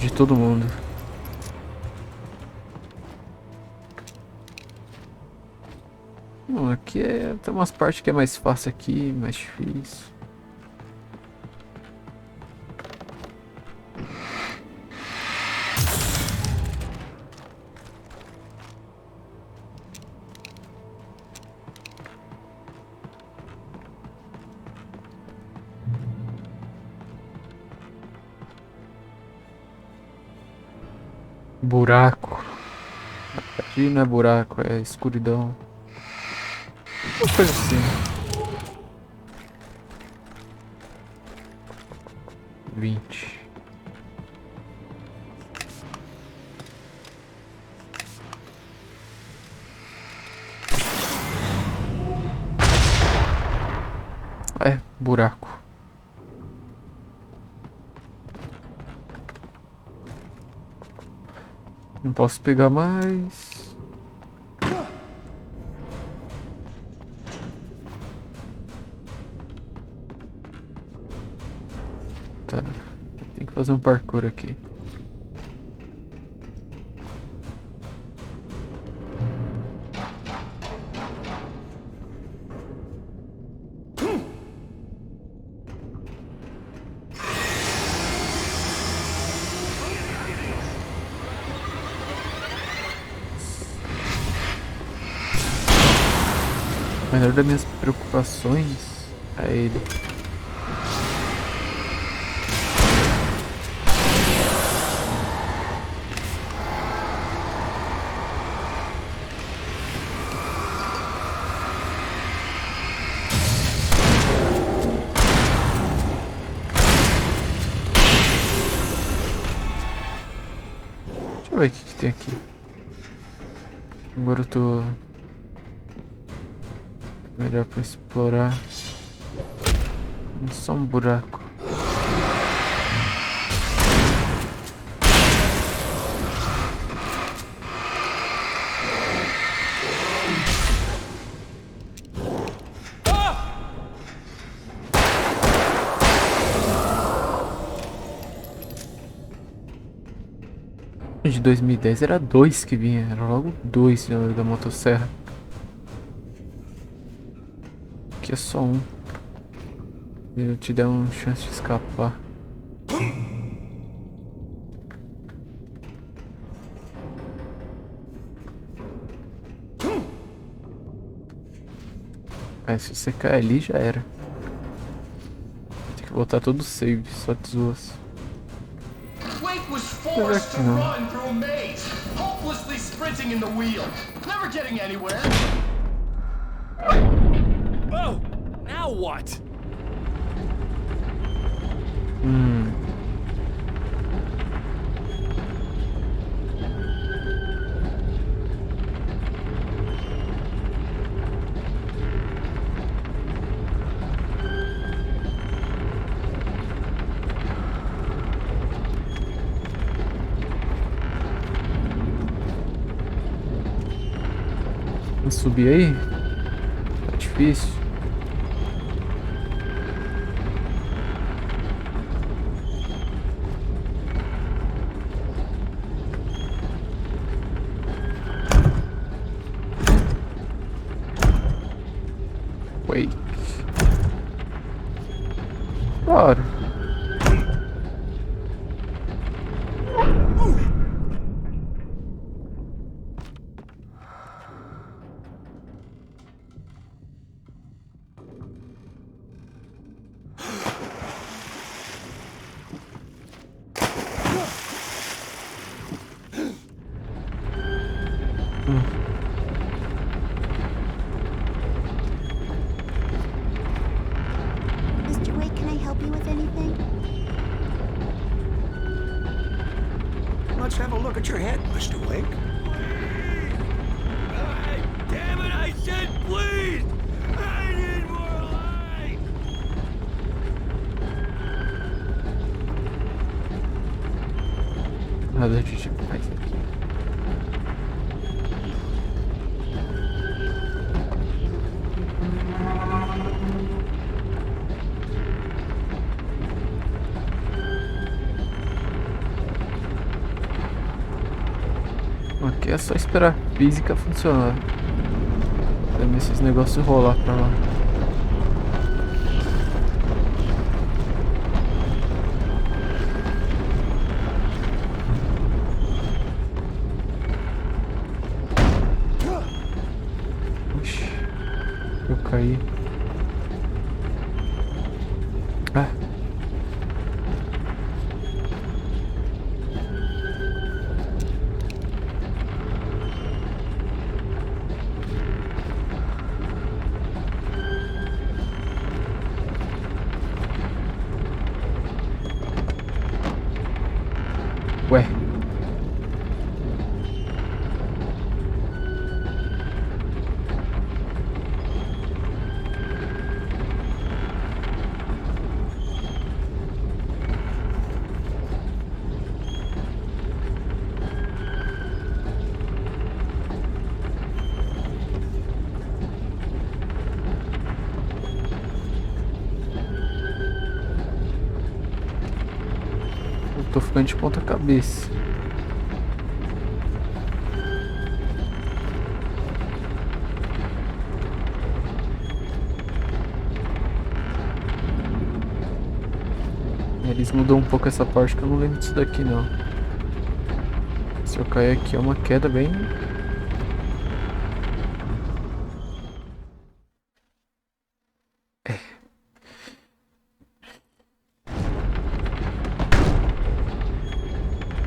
De todo mundo. Bom, aqui tem umas partes que é mais fácil aqui, mais difícil. Buraco. Aqui não é buraco, é escuridão. Uma coisa assim. 20. É, buraco. Não posso pegar mais. Tá. Tem que fazer um parkour aqui. A menor das minhas preocupações é ele. Deixa eu ver o que tem aqui. Agora eu tô melhor pra explorar. Só um buraco. De 2010 era 2 que vinha, era logo 2 da motosserra. Aqui é só um. Eu te der uma chance de escapar. Se você cair ali já era. Tem que botar todo o save, só desgosto. Wake was forced to run through a maze, hopelessly sprinting in the wheel, never getting anywhere. Oh, now what? Vamos subir aí? Tá difícil. Wait. Bora. Mr. Wake, can I help you with anything? Let's have a look at your head, Mr. Wake. Damn it, I said please! I need more light! Nada de tipo mais aqui. Aqui é só esperar a física funcionar. Pra esses negócios rolar pra lá. Ixi, eu caí. Ah. Ué. Eu tô ficando de ponta cabeça. Eles mudam um pouco essa parte que eu não lembro disso daqui não. Se eu cair aqui é uma queda bem...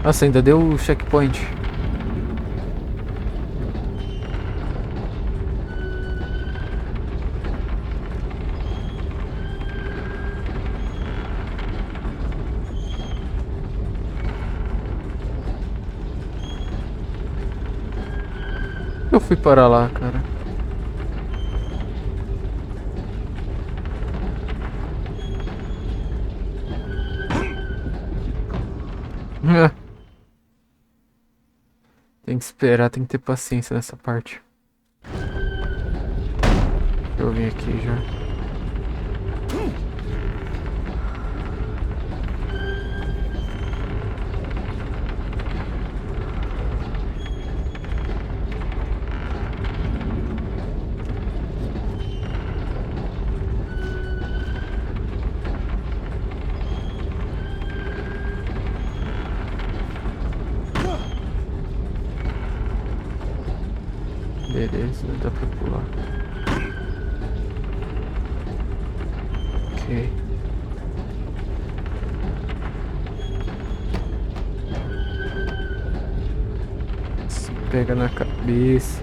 Nossa, ainda deu o checkpoint. Eu fui parar lá, cara. Tem que esperar, tem que ter paciência nessa parte. Deixa eu vir aqui já. Beleza, dá pra pular. Ok. Se pega na cabeça.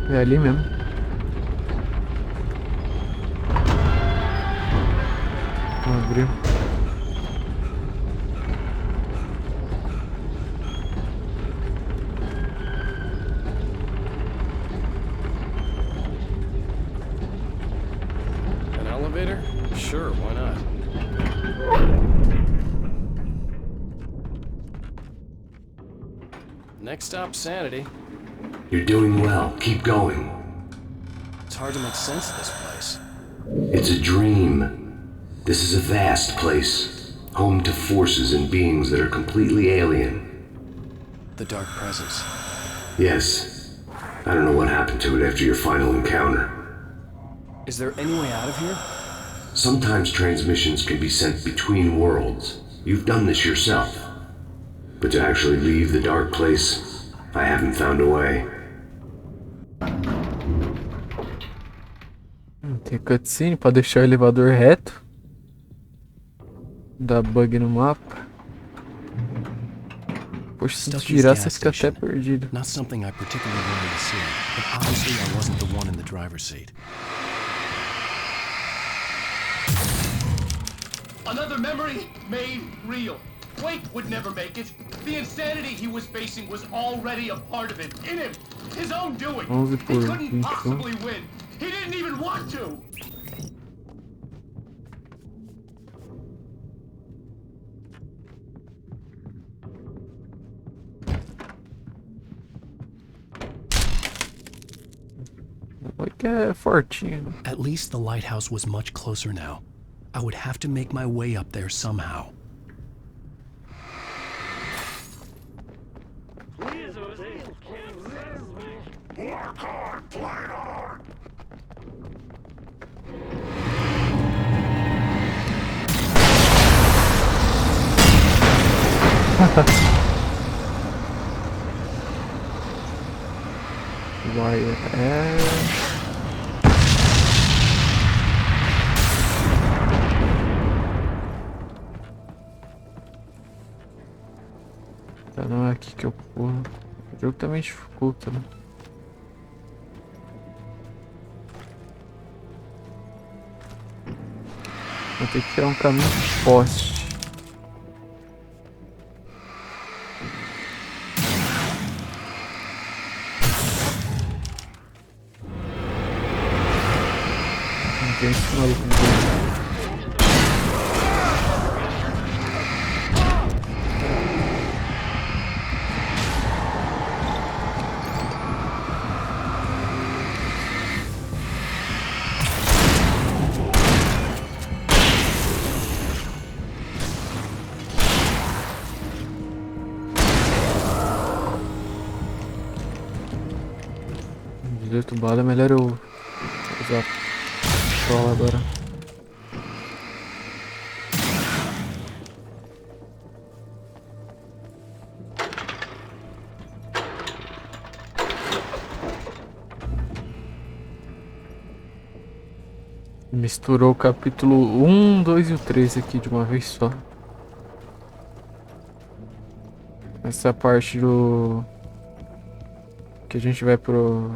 É ali mesmo. Abriu. elevator? Sure, why not? Next stop, Sanity. You're doing well. Keep going. It's hard to make sense of this place. It's a dream. This is a vast place, home to forces and beings that are completely alien. The Dark Presence. Yes. I don't know what happened to it after your final encounter. Is there any way out of here? Sometimes transmissions can be sent between worlds. You've done this yourself. But to actually leave the dark place, I haven't found a way. Tem cutscene pra deixar o elevador reto. Dá bug no mapa. Poxa, se tu girar, você fica até perdido. Not something I particularly wanted to see, but obviously I wasn't the one in the driver's seat. Another memory made real. Wake would never make it. The insanity he was facing was already a part of it, in him, his own doing. He couldn't possibly win. He didn't even want to. Like fortinho. At least the lighthouse was much closer now. I would have to make my way up there somehow. Wire ash. Tá, não é aqui que eu pulo. O jogo também dificulta, né? Vou ter que criar um caminho de poste. Não tem esse maluco de dentro. De bala é melhor eu usar a pistola agora. Misturou o capítulo 1, 2 e o 3 aqui de uma vez só. Essa é a parte do... que a gente vai pro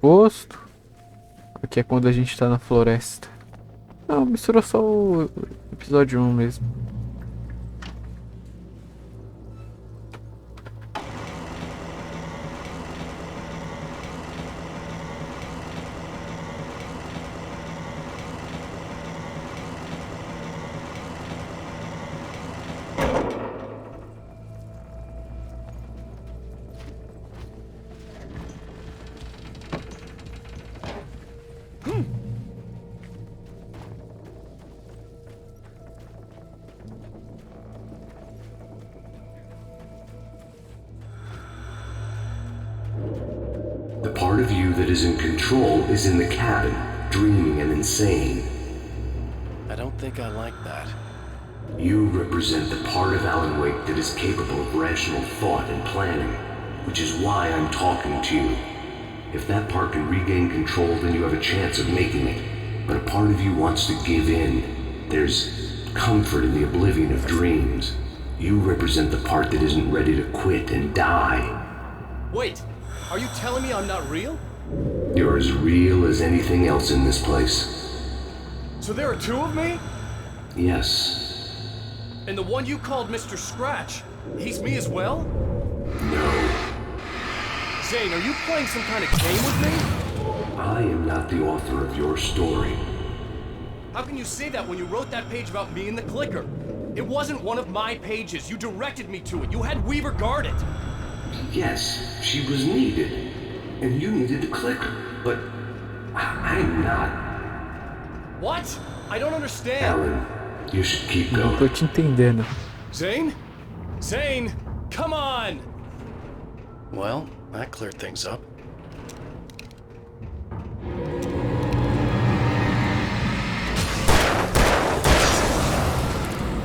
posto. Aqui é quando a gente tá na floresta. Não, misturou só o episódio 1 mesmo. The part of you that is in control is in the cabin, dreaming and insane. I don't think I like that. You represent the part of Alan Wake that is capable of rational thought and planning, which is why I'm talking to you. If that part can regain control, then you have a chance of making it. But a part of you wants to give in. There's comfort in the oblivion of dreams. You represent the part that isn't ready to quit and die. Wait, are you telling me I'm not real? You're as real as anything else in this place. So there are two of me? Yes. And the one you called Mr. Scratch, he's me as well? No. Zane, are you playing some kind of game with me? I am not the author of your story. How can you say that when you wrote that page about me and the clicker? It wasn't one of my pages. You directed me to it. You had Weaver guard it. Yes, she was needed. And you needed the clicker. But I'm not. What? I don't understand. Alan, you should keep Não going. tô te entendendo. Zane? Zane, come on! Well, that cleared things up.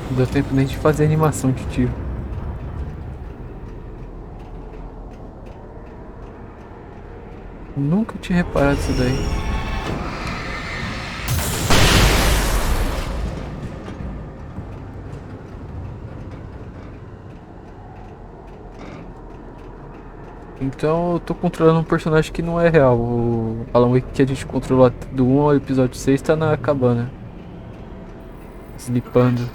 Não deu tempo nem de fazer animação de tiro. Nunca tinha reparado isso daí. Então eu tô controlando um personagem que não é real. O Alan Wake que a gente controlou do 1 ao episódio 6 tá na cabana. Slipando.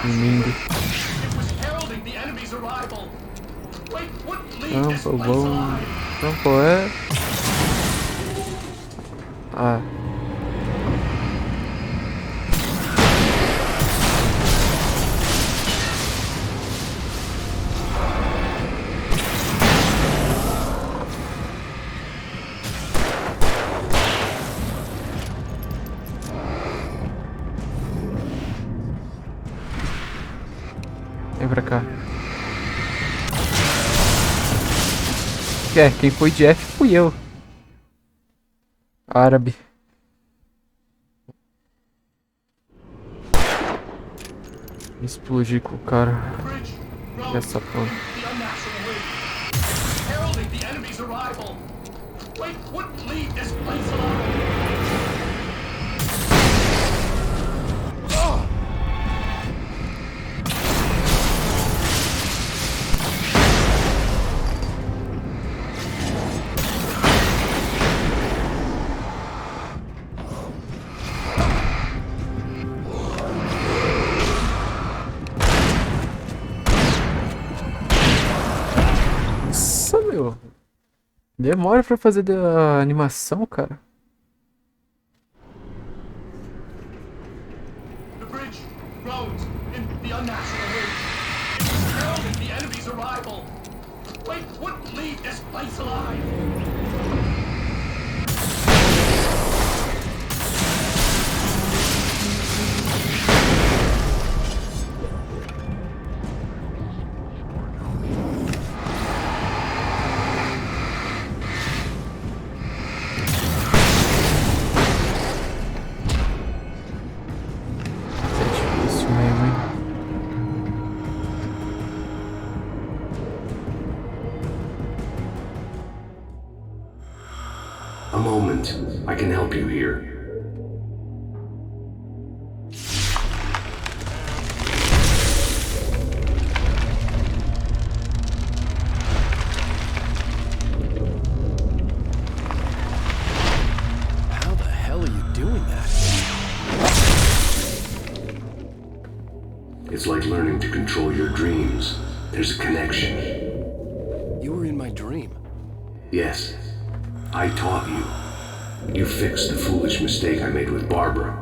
Dormindo. Não, qual é? Ah. Vem pra cá. Quem foi de F fui eu. Árabe. Explodir com o cara. Essa porra. Demora pra fazer a animação, cara. The bridge, roads, in the unnatural way. It was heralding the enemy's arrival. Wait, wouldn't leave this place alive. A moment. I can help you here. How the hell are you doing that? It's like learning to control your dreams. There's a connection. You were in my dream. Yes. I taught you. You fixed the foolish mistake I made with Barbara.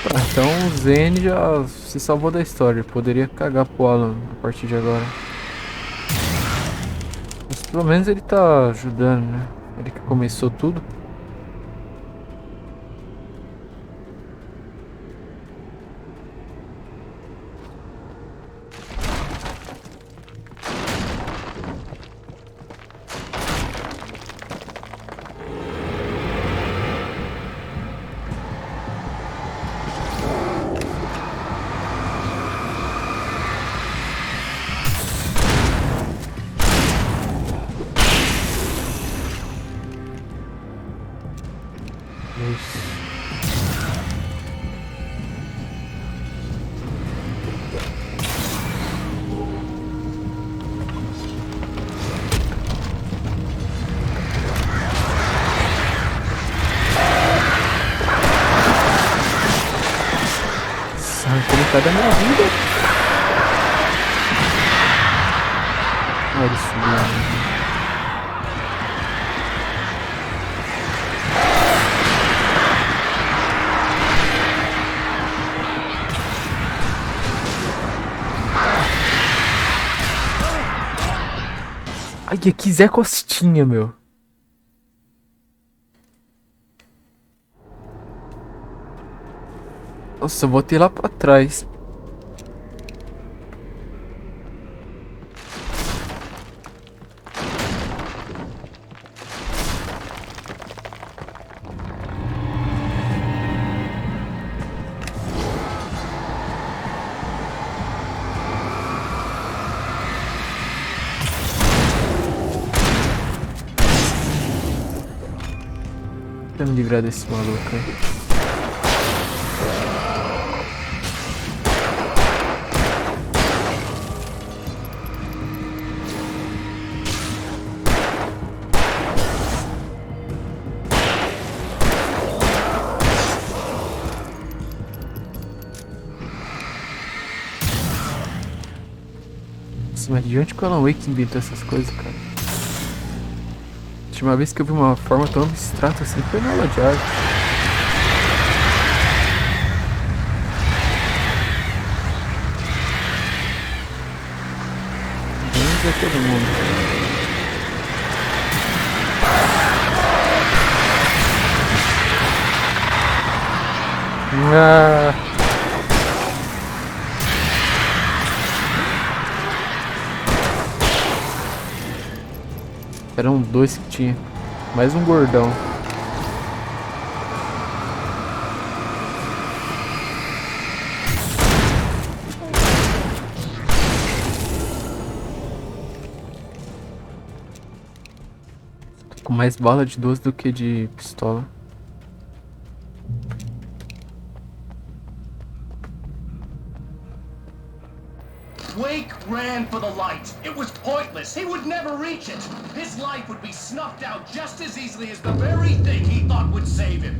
Então o Zane já se salvou da história. Poderia cagar pro Alan a partir de agora. Mas pelo menos ele tá ajudando, né? Ele que começou tudo. Da minha vida. Olha isso. Ai, aqui Zé Costinha, meu. Nossa, eu botei lá pra trás. Pra me livrar desse maluco aí. Nossa, mas de onde que o 𝐿_wake inventou essas coisas, cara? A última vez que eu vi uma forma tão abstrata assim foi na aula de arte. Vamos ver todo mundo. Ah. Eram dois que tinha. Mais um gordão. Tô com mais bala de 12 do que de pistola. Wake ran for the light. It was pointless. He would never reach it. His life would be snuffed out just as easily as the very thing he thought would save him.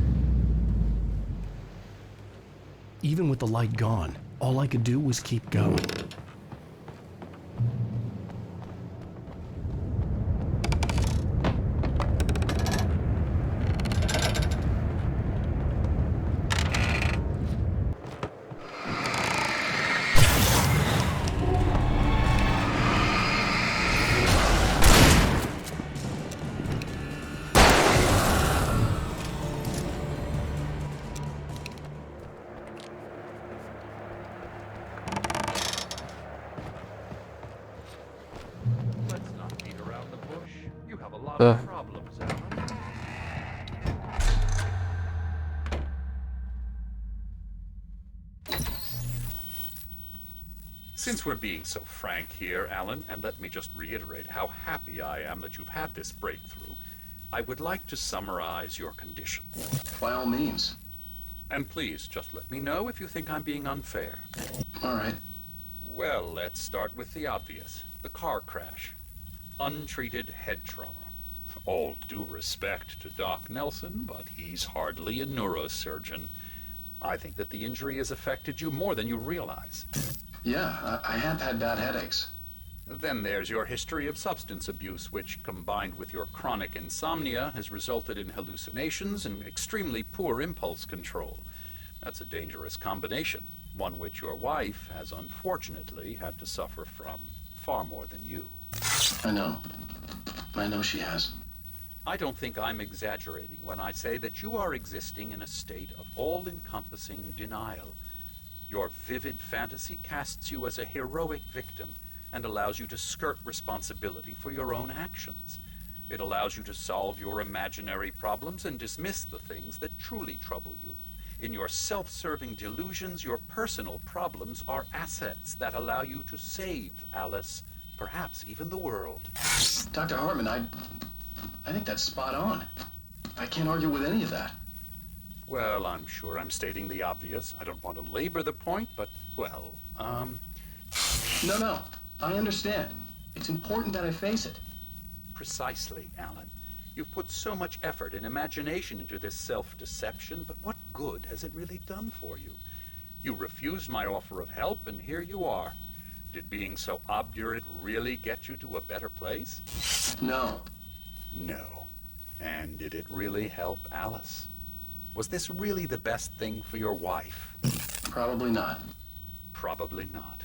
Even with the light gone, all I could do was keep going. Ah. Since we're being so frank here, Alan, and let me just reiterate how happy I am that you've had this breakthrough, I would like to summarize your condition. By all means. And please, just let me know if you think I'm being unfair. All right. Well, let's start with the obvious. The car crash. Untreated head trauma. All due respect to Doc Nelson, but he's hardly a neurosurgeon. I think that the injury has affected you more than you realize. Yeah, I have had bad headaches. Then there's your history of substance abuse, which, combined with your chronic insomnia, has resulted in hallucinations and extremely poor impulse control. That's a dangerous combination, one which your wife has unfortunately had to suffer from far more than you. I know. I know she has. I don't think I'm exaggerating when I say that you are existing in a state of all-encompassing denial. Your vivid fantasy casts you as a heroic victim and allows you to skirt responsibility for your own actions. It allows you to solve your imaginary problems and dismiss the things that truly trouble you. In your self-serving delusions, your personal problems are assets that allow you to save Alice, perhaps even the world. Dr. Hartman, I think that's spot on. I can't argue with any of that. Well, I'm sure I'm stating the obvious. I don't want to labor the point, but, well, No, I understand. It's important that I face it. Precisely, Alan. You've put so much effort and imagination into this self-deception, but what good has it really done for you? You refused my offer of help, and here you are. Did being so obdurate really get you to a better place? No. No. And did it really help Alice? Was this really the best thing for your wife? Probably not. Probably not.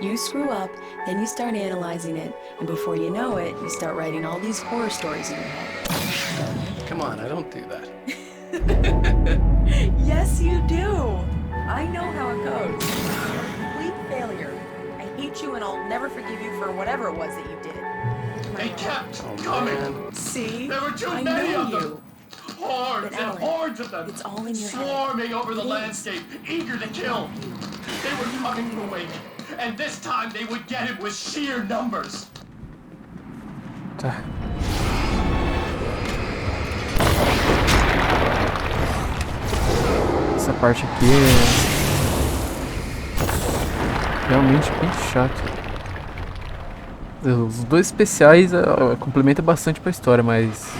You screw up, then you start analyzing it, and before you know it, you start writing all these horror stories in your head. Come on, I don't do that. Yes, you do. I know how it goes. You're a complete failure. I hate you, and I'll never forgive you for whatever it was that you did. They kept coming. See? There were too I many know of them. you. Hordes But and Alan, hordes of them. it's all in your head. Swarming over the It is. landscape, eager to kill. They were coming for Wake, and this time they would get him with sheer numbers. Tá. Essa parte aqui é realmente bem chato. Os dois especiais complementam bastante pra história, mas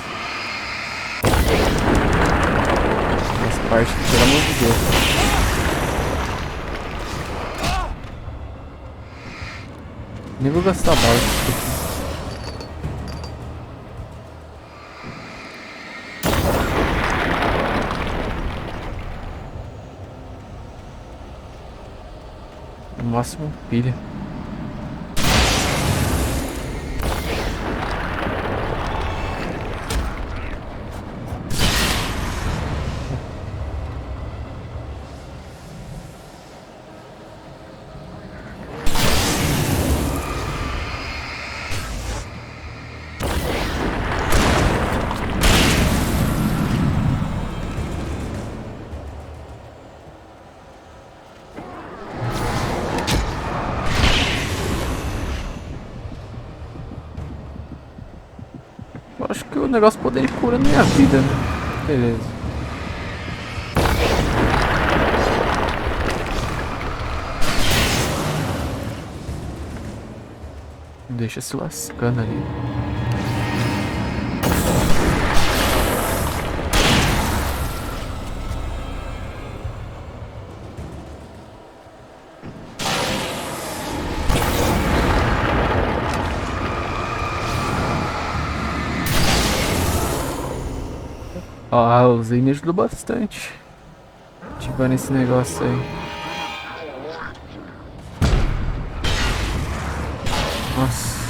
essa parte, pelo amor de Deus. Nem vou gastar bala nisso aqui. No máximo pilha. Acho que o negócio poderia ir curando minha vida, né? Beleza. Deixa se lascando ali. Ah, o Zane me ajudou bastante. Ativando esse negócio aí. Nossa.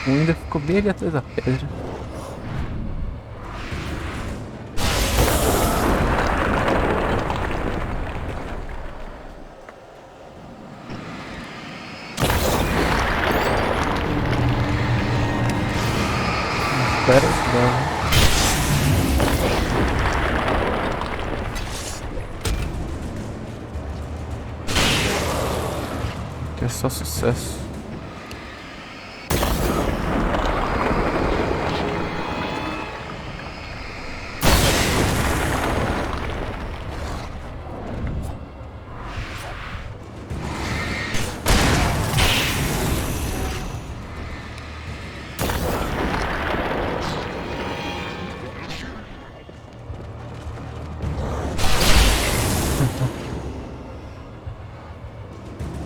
Ainda ficou bem ali atrás da pedra. Espera, que é só sucesso.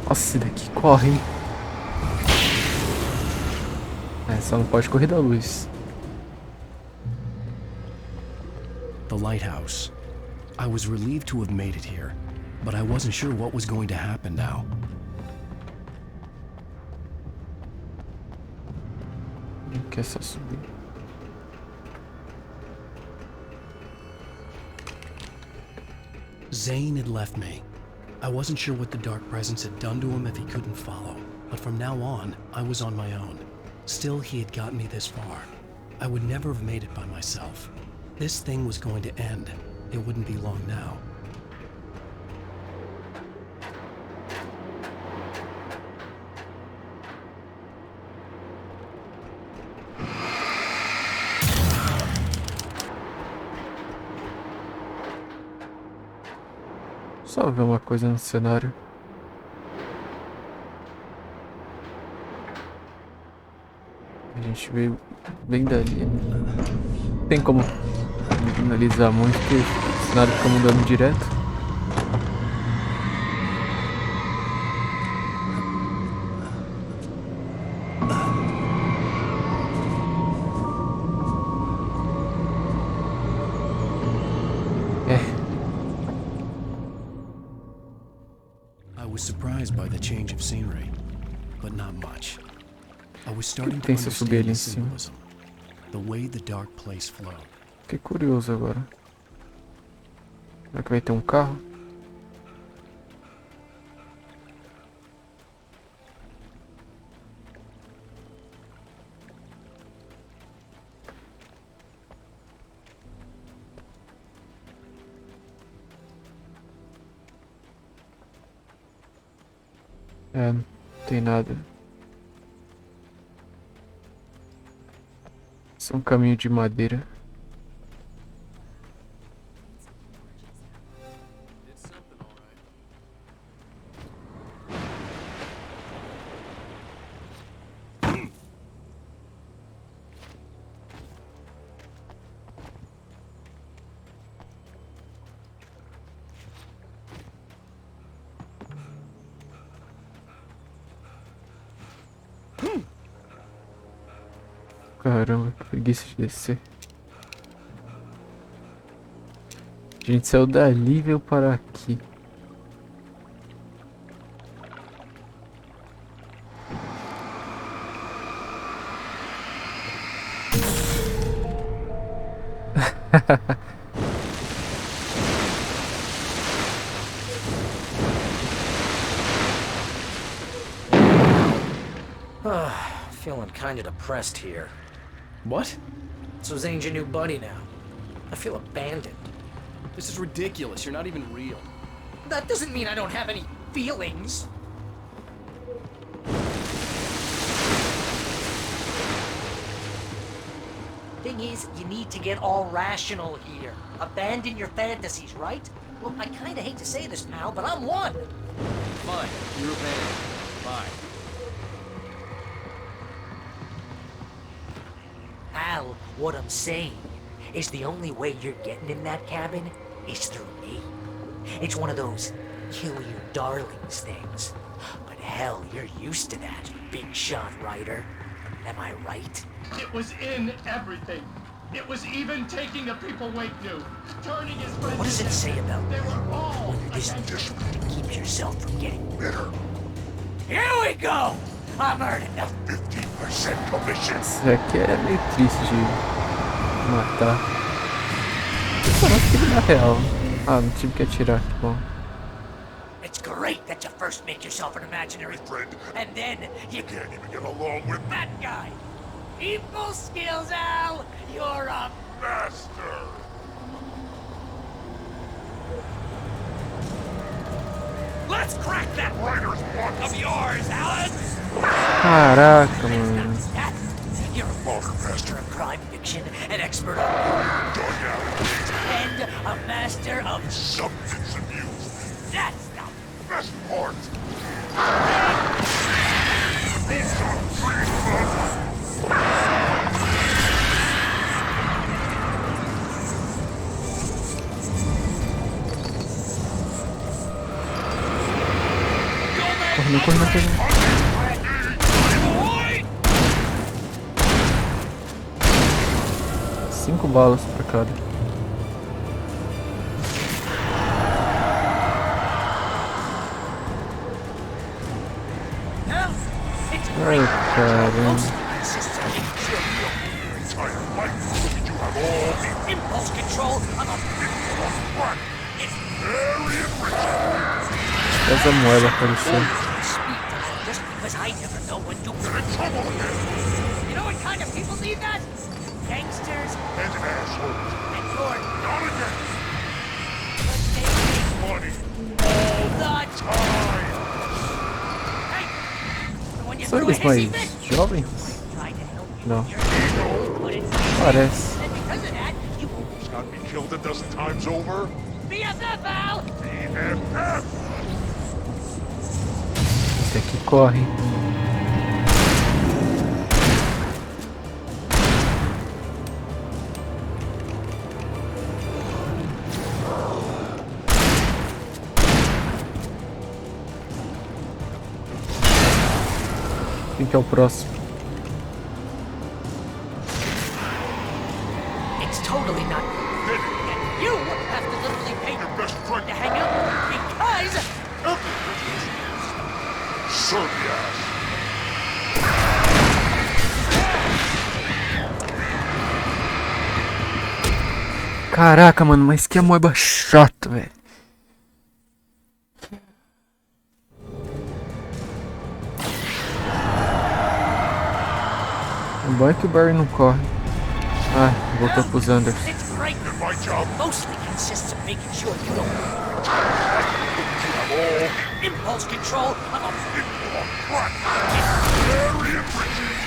Nossa, esse daqui corre, hein? É, só não pode correr da luz. The lighthouse. I was relieved to have made it here, but I wasn't sure what was going to happen now. Aqui é só subir. Zane had left me. I wasn't sure what the Dark Presence had done to him if he couldn't follow, but from now on, I was on my own. Still, he had gotten me this far. I would never have made it by myself. This thing was going to end. It wouldn't be long now. Só ver uma coisa no cenário. A gente veio bem dali. Tem como analisar muito, porque o cenário fica mudando direto. I was surprised by the change of scenery, but not much. I was starting to Tem se eu subir understand ali the em cima? symbolism, the way the dark place flowed. Fiquei curioso agora. Será que vai ter um carro? É, não tem nada. Isso é um caminho de madeira. Caramba, que preguiça de descer. A gente saiu dali e veio para aqui. Feeling kinda depressed here. What? So Zane's your new buddy now. I feel abandoned. This is ridiculous. You're not even real. That doesn't mean I don't have any feelings. Thing is, you need to get all rational here. Abandon your fantasies, right? Well, I kinda hate to say this, pal, but I'm one. Fine. You're abandoned. Fine. Al, what I'm saying is the only way you're getting in that cabin is through me. It's one of those kill your darlings things. But hell, you're used to that, big shot writer. Am I right? It was in everything. It was even taking the people Wake knew, turning his friends. What does it say about They were all when you're this desperate to keep yourself from getting bitter? Here we go! I'm earning the 15% commission. Isso aqui é meio triste de matar. Parece que ele dá real. Ah, não tive que atirar, que bom. It's great that you first make yourself an imaginary friend, and then you can't even get along with that guy. Evil skills, Al! You're a master! Let's crack that writer's block of yours, Alan! Caraca, mano. You're a master of crime fiction, an expert on and a master of substance abuse. That's the best part. Corre, corre. 5 balas pra cada. Ai, caramba. Essa moeda apareceu. You know what kind of people need that? Gangsters and assholes. And you're not again. Let's take money all the time. Hey, when you São eles mais jovens? Não. Parece. Got me killed a dozen times over. BFF, Al! BFF! Esse aqui corre. Quem que é o próximo? It's totally not. And you have to literally pay your best friend to hang out because. Serbia. Caraca, mano, mas que é moeba chata, velho. O bom é que o Barry não corre. Ah, voltou pros Anders. It's great. My job. Mostly consists of making sure you don't. Impulse control of a. Very enriching.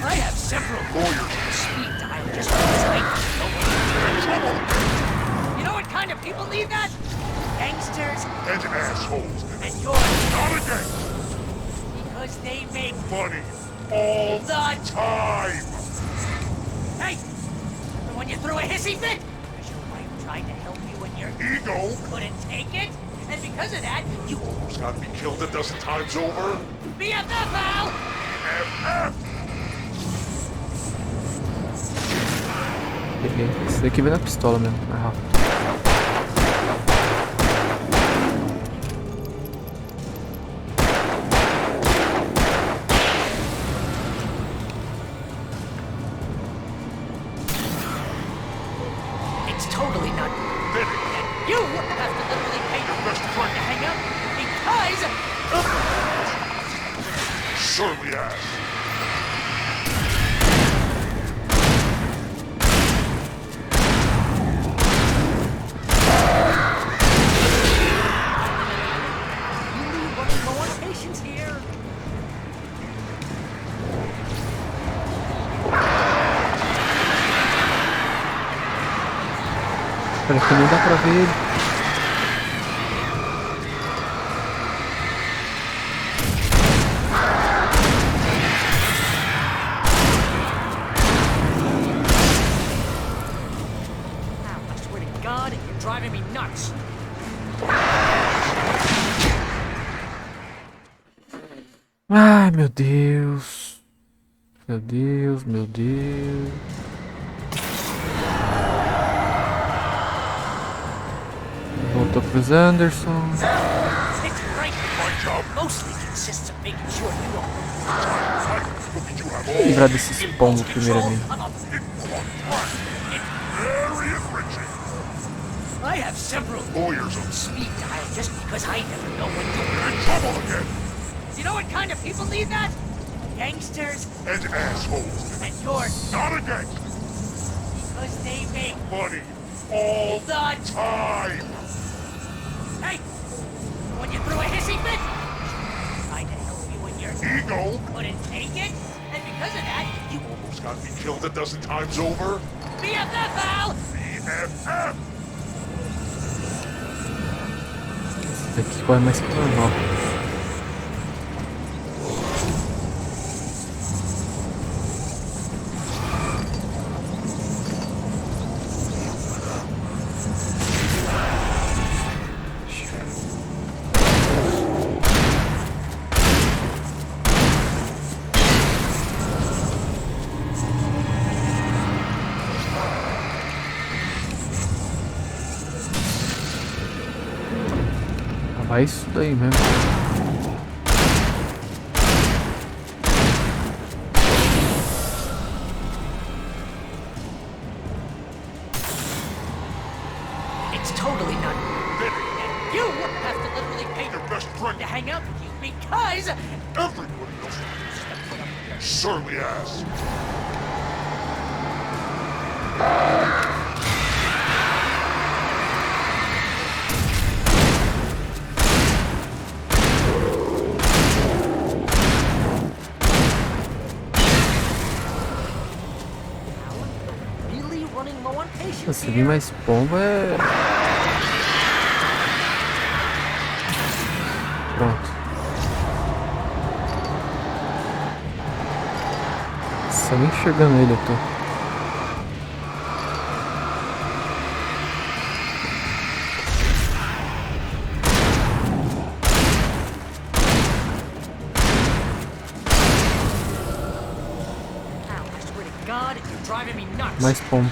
I have several lawyers on speed dial just because I know. You know what kind of people need that? Gangsters And assholes. and you're Not a gangster. because they make Money. All the time. Hey! Remember when you threw a hissy fit? Because your wife tried to help you and your Ego. couldn't take it? And because of that, you Almost got me killed a dozen times over. BFF, Al! FF. Peguei. Esse daqui vem na pistola mesmo, mais rápido. It's totally not. And you have to literally pay your best friend to hang out because. Surely ass. Really running low on patience here. Pera que nem dá pra ver ele. I swear to God, you're driving me nuts. Ai, meu Deus. Meu Deus, meu Deus. Voltou pros Anderson. It's great. My job. Mostly consists of making sure you don't. Look at you have all. Livrar desses pombos primeiramente. Very enriching. I have several Lawyers on speed dial just because I never know when you're in trouble again. You know what kind of people need that? Gangsters And assholes. and you're Not a gangster. because they make Money. All the time. Hey! When you threw a hissy fit? Tried to help you when your Ego. couldn't take it? And because of that, you Almost got me killed a dozen times over. BFF, Al! BFF. Esse daqui corre mais que o normal. Vai isso daí mesmo. It's totally not. And you have to literally pay Your best friend. to hang out with you because. Everybody else. Surly ass. Really running low on patience Se vir mais pomba é... Pronto. Só nem enxergando ele, eu tô. God, you're driving me nuts. Mais pombo.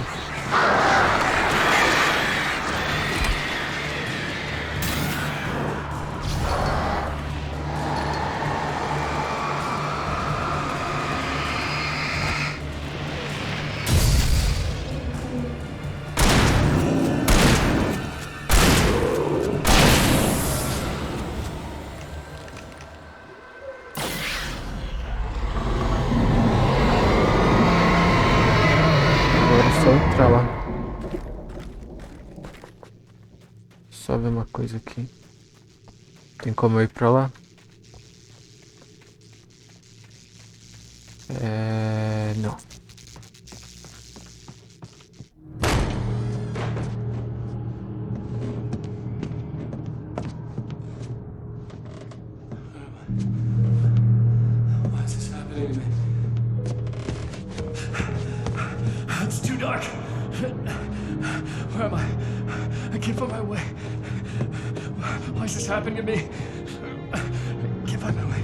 Entrar lá. Só ver uma coisa aqui. Tem como eu ir pra lá? Não. Why is this happening to me? It's too dark. Where am I? I can't find my way. Why is this happening to me? I can't find my way.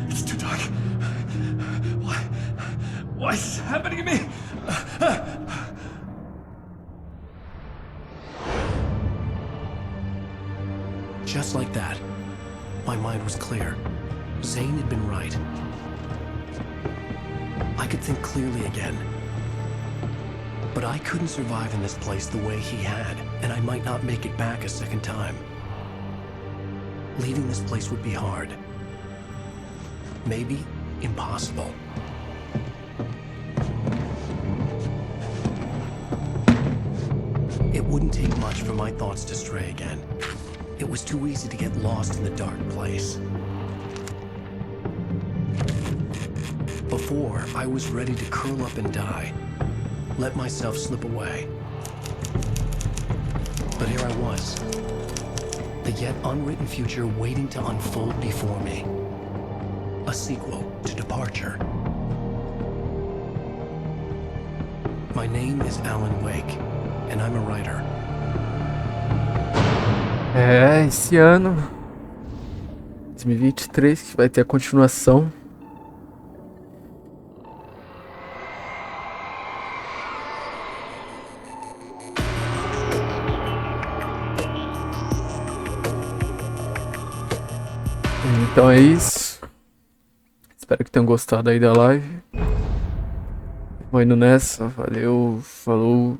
It's too dark. Why is this happening to me? Just like that, my mind was clear. Zane had been right. I could think clearly again. But I couldn't survive in this place the way he had, and I might not make it back a second time. Leaving this place would be hard. Maybe impossible. It wouldn't take much for my thoughts to stray again. It was too easy to get lost in the dark place. Before, I was ready to curl up and die. Let myself slip away. But here I was. The yet unwritten future waiting to unfold before me. A sequel to Departure. My name is Alan Wake, and I'm a writer. Esse ano 2023 que vai ter a continuação. Então é isso. Espero que tenham gostado aí da live. Vou indo nessa. Valeu, falou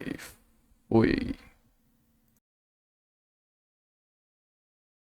e fui.